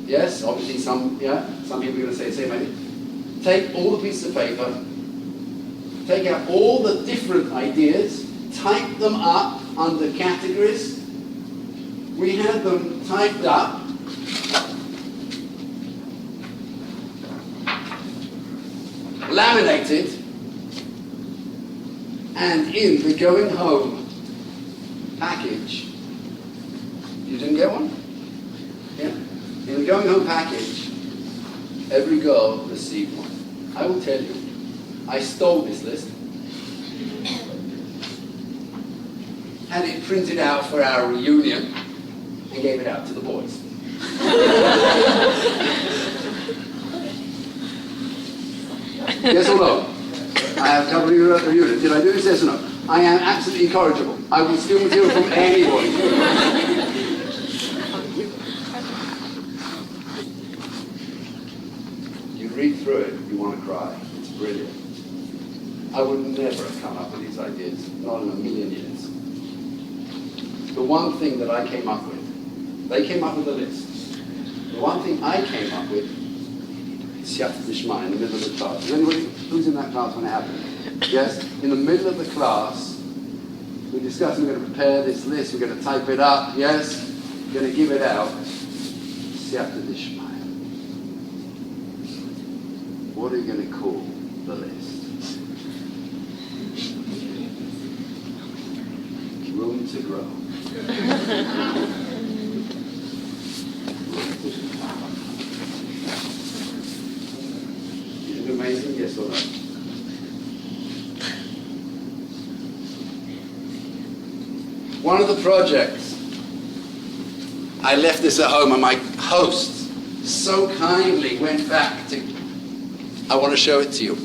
Yes, obviously some people are going to say the same idea. Take all the pieces of paper, take out all the different ideas, type them up under categories. We had them typed up. Laminated. And in the going home package, you didn't get one? Yeah? In the going home package, every girl received one. I will tell you, I stole this list, had it printed out for our reunion, and gave it out to the boys. Yes or no? I have covered you at the reunion. Did I do this? Yes or no? I am absolutely incorrigible. I will steal material from anybody. You read through it, you want to cry. It's brilliant. I would never have come up with these ideas, not in a million years. The one thing that I came up with, they came up with a list. The one thing I came up with, Siyata Dishma, in the middle of the class. Is anybody who's in that class when it happened? Yes? In the middle of the class, we discussed, we're going to prepare this list, we're going to type it up, yes? We're going to give it out. Siyata Dishma. What are you going to call the list? Room to grow. Isn't it amazing? Yes or no? One of the projects, I left this at home and my host so kindly went back to, I want to show it to you.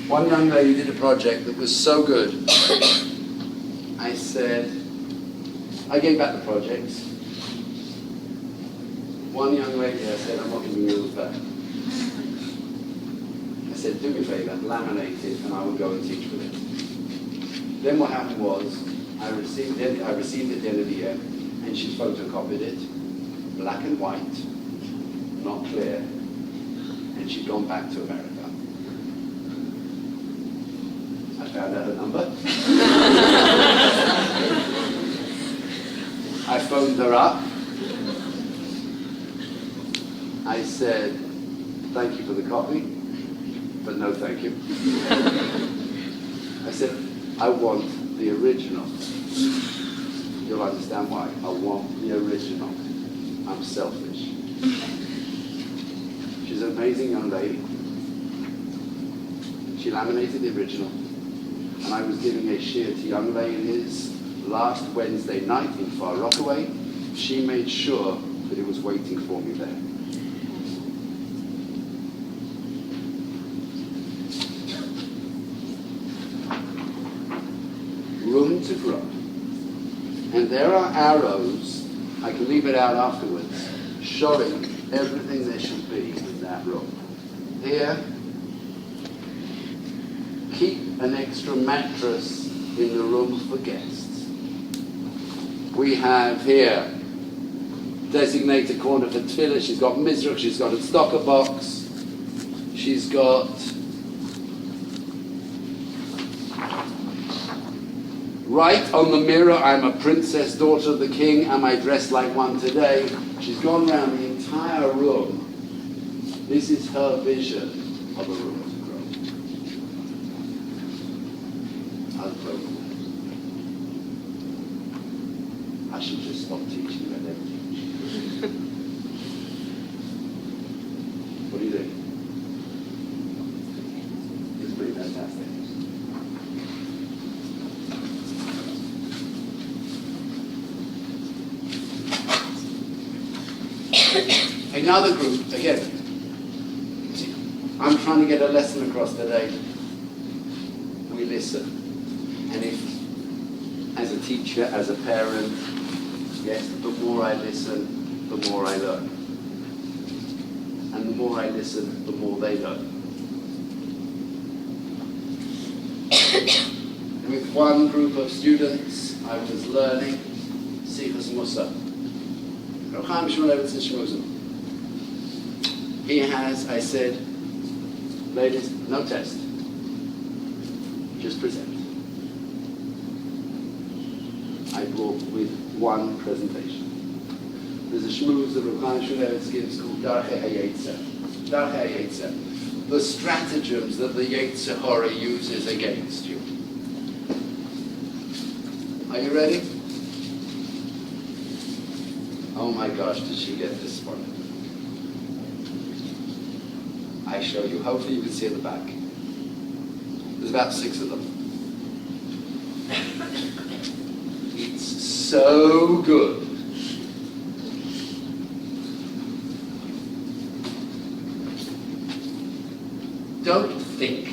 One young lady did a project that was so good. I said, I gave back the projects. One young lady, I said, I'm not giving you yours back. I said, do me a favor, laminate it, and I will go and teach with it. Then what happened was, I received it at the end of the year, and she photocopied it, black and white, not clear, and she'd gone back to America. I found out her number. I phoned her up. I said, thank you for the copy, but no thank you. I said, I want the original. You'll understand why. I want the original. I'm selfish. She's an amazing young lady. She laminated the original. And I was giving a shiur to young ladies last Wednesday night in Far Rockaway. She made sure that it was waiting for me there. Room to grow. And there are arrows, I can leave it out afterwards, showing everything there should be in that room. Here, keep an extra mattress in the room for guests. We have here designated corner for tefillah. She's got mizrach, she's got a stocker box, she's got right on the mirror, I'm a princess, daughter of the king. Am I dressed like one today? She's gone around the entire room. This is her vision of a room to grow. I should just stop teaching and never teach. What do you think? It's pretty fantastic. Another group, again, see, I'm trying to get a lesson across today. We listen. And if, as a teacher, as a parent, yes, the more I listen, the more I learn. And the more I listen, the more they learn. With one group of students, I was learning Sichas Musa. He has, I said, ladies, no test. Just present. I brought with one presentation. There's a shmooze that Rabbi Jonathan gives called Darchei HaYetzer. Darchei HaYetzer. The stratagems that the Yetzer Hara uses against you. Are you ready? Oh my gosh, did she get this one? I show you. Hopefully you can see at the back. There's about 6 of them. It's so good. Don't think.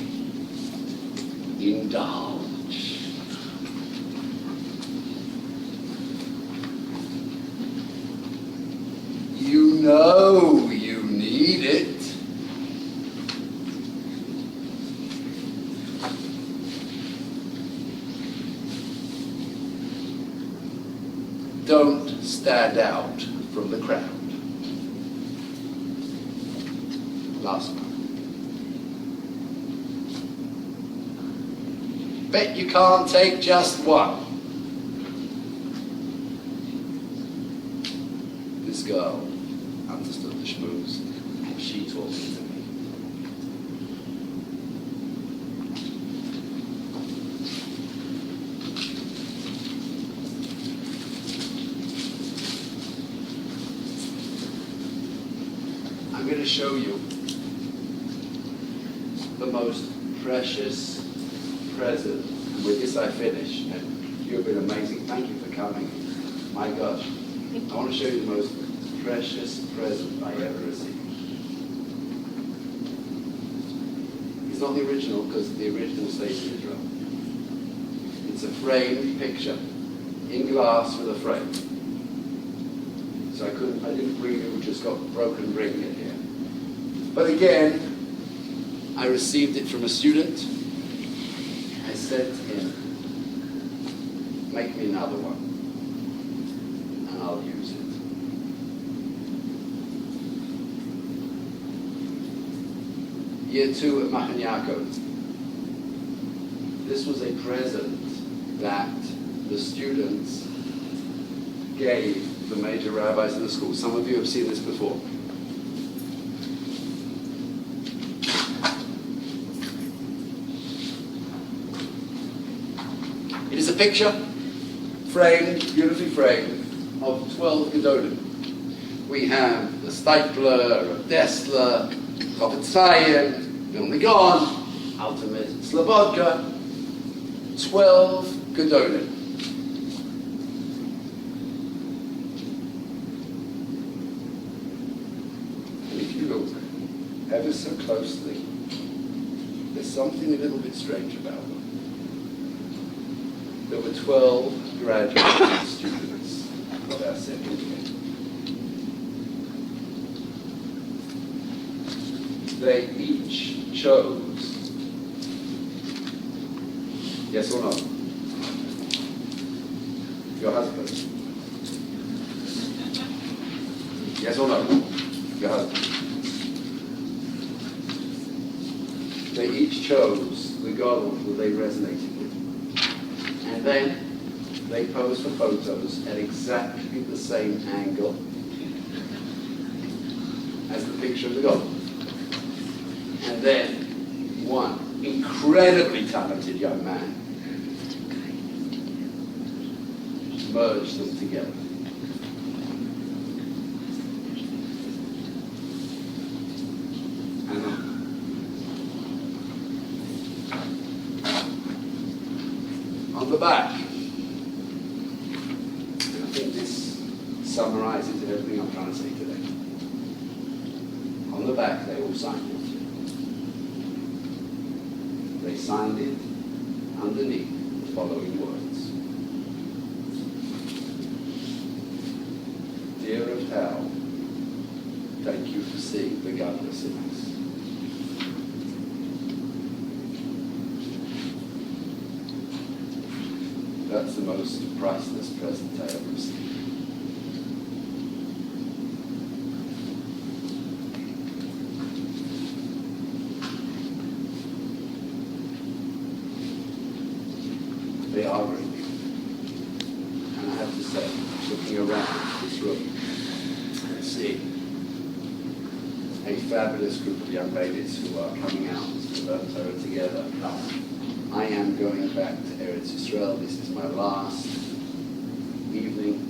Indulge. You know you need it. Don't stand out from the crowd. Last one. Bet you can't take just one. This girl understood the schmooze, and she talked to me. I'm going to show you the most precious present. And with this I finish, and you've been amazing. Thank you for coming. My gosh. I want to show you the most precious present I ever received. It's not the original, because the original stays in Israel. It's a framed picture in glass with a frame. So I didn't bring it, we just got broken ring in here. But again, I received it from a student. I said to him, make me another one, and I'll use it. Year 2 at Machan Yaakov. This was a present that the students gave the major rabbis in the school. Some of you have seen this before. It is a picture, framed, beautifully framed, of 12 Gedolim. We have the Stipler, Dessler, Chofetz Chaim, Vilna Gaon, Ultimate Slobodka, 12 Gedolim. And if you look ever so closely, there's something a little bit strange about them. There were 12 graduate students of our second year. They each chose, yes or no, your husband. Yes or no, your husband. They each chose the goal that they resonated with. And then they posed for photos at exactly the same angle as the picture of the goal. And then one incredibly talented young man merged them together. And on the back, and I think this summarizes everything I'm trying to say today. On the back, they all signed it. They signed it underneath the following words. Dear of Hal, thank you for seeing the godless in us. That's the most priceless present I ever received. They are great people. And I have to say, looking around this room and seeing a fabulous group of young ladies who are coming out to learn Torah together, I am going back to Eretz Yisrael. This is my last evening.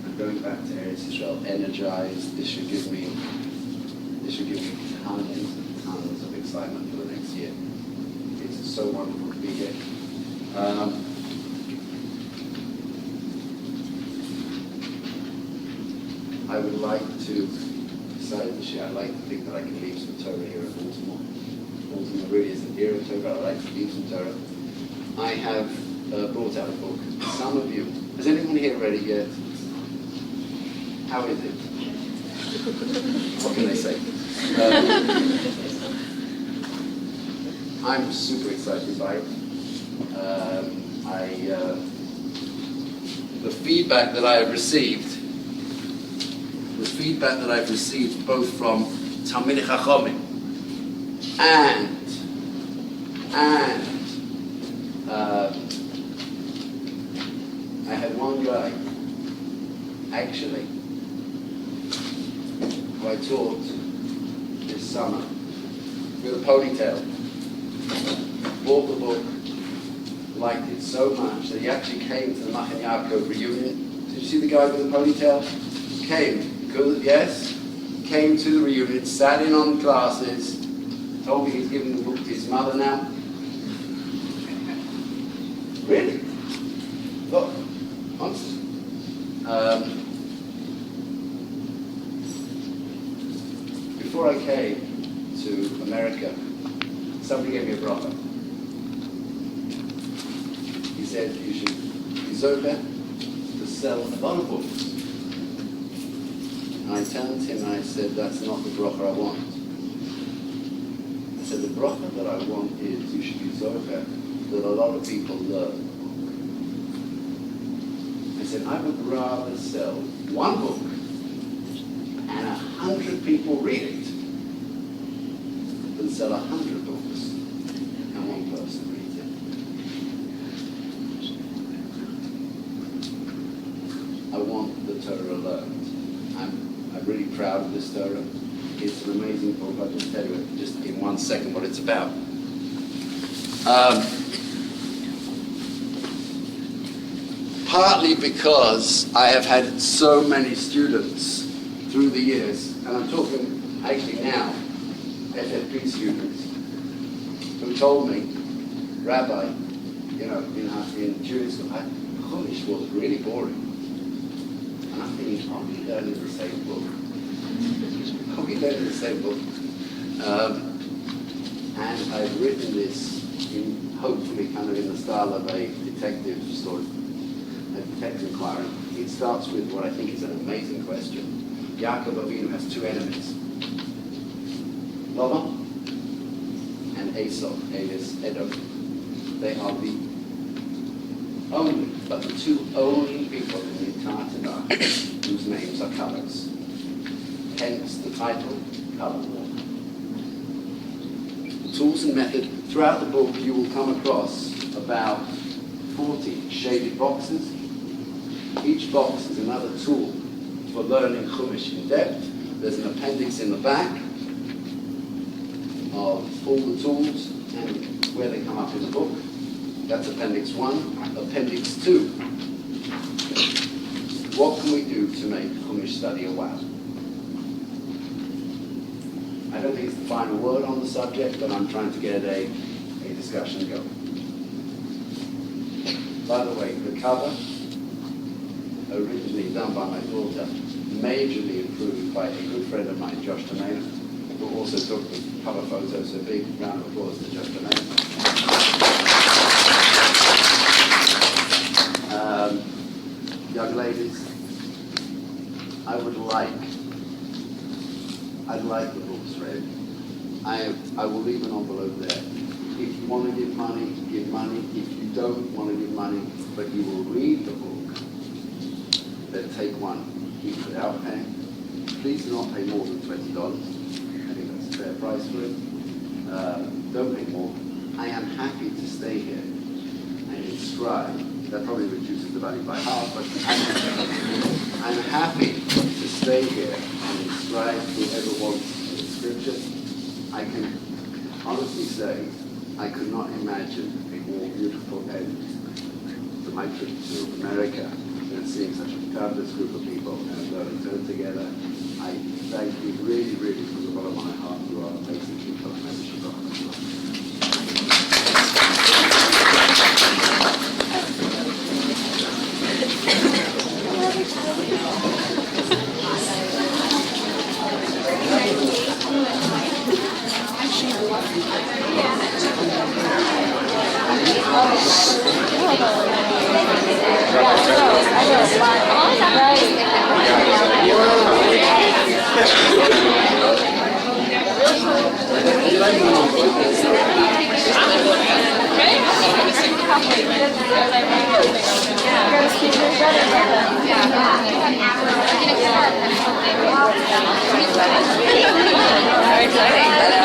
I'm going back to Eretz Yisrael energized. This should give me tons and tons of excitement for the next year. It's so wonderful to be here. I would like to decide this year. I'd like to think that I can leave some Torah here in Baltimore. Baltimore really isn't here in Torah. I'd like to leave some Torah. I have brought out a book. Some of you, has anyone here read it yet? How is it? What can I say? I'm super excited by it. The feedback that I have received, both from Talmidei Chachamim and I had one guy, actually, who I taught this summer with a ponytail, bought the book, liked it so much that he actually came to the Machan Yaakov reunion. Did you see the guy with the ponytail? Came to the reunion, sat in on classes, told me he's giving the book to his mother now. Really? Look, honestly. Before I came to America, somebody gave me a bracha. He said you should be zocher to sell a lot of books. And I turned to him and I said, that's not the bracha I want. I said, the bracha that I want is you should be zocher that a lot of people learn. I said, I would rather sell one book and 100 people read it than sell 100 books and one person reads it. I want the Torah learned. I'm really proud of this Torah. It's an amazing book. I'll just tell you just in 1 second what it's about. Partly because I have had so many students through the years, and I'm talking actually now, FFP students, who told me, Rabbi, in Jewish school, Chumash was really boring. And I'm thinking, are we learning the same book? And I've written this hopefully kind of in the style of a detective story. A detective inquiry. It starts with what I think is an amazing question. Yaakov Avinu has two enemies, Laban and Esau, alias Edom. They are the two only people in the entire Tanakh whose names are colors. Hence the title, Color War. Tools and method. Throughout the book, you will come across about 40 shaded boxes. Each box is another tool for learning Chumash in depth. There's an appendix in the back of all the tools and where they come up in the book. That's Appendix 1. Appendix 2. What can we do to make Chumash study a wow? I don't think it's the final word on the subject, but I'm trying to get a discussion going. By the way, the cover, originally done by my daughter, majorly improved by a good friend of mine, Josh Tomeo. who also took the cover photo, so a big round of applause to just them. Young ladies, I'd like the books read. I will leave an envelope there. If you want to give money, give money. If you don't want to give money, but you will read the book, then take one, keep it without paying. Please do not pay more than $20. I think that's a fair price for it. Don't pay more. I am happy to stay here and inscribe. That probably reduces the value by half, but I'm happy to stay here and inscribe whoever wants an inscription. I can honestly say I could not imagine a more beautiful end to my trip to America than seeing such a fabulous group of people and learning together. I thank you really, really from the bottom of my heart. You are amazing people and membership of Very exciting.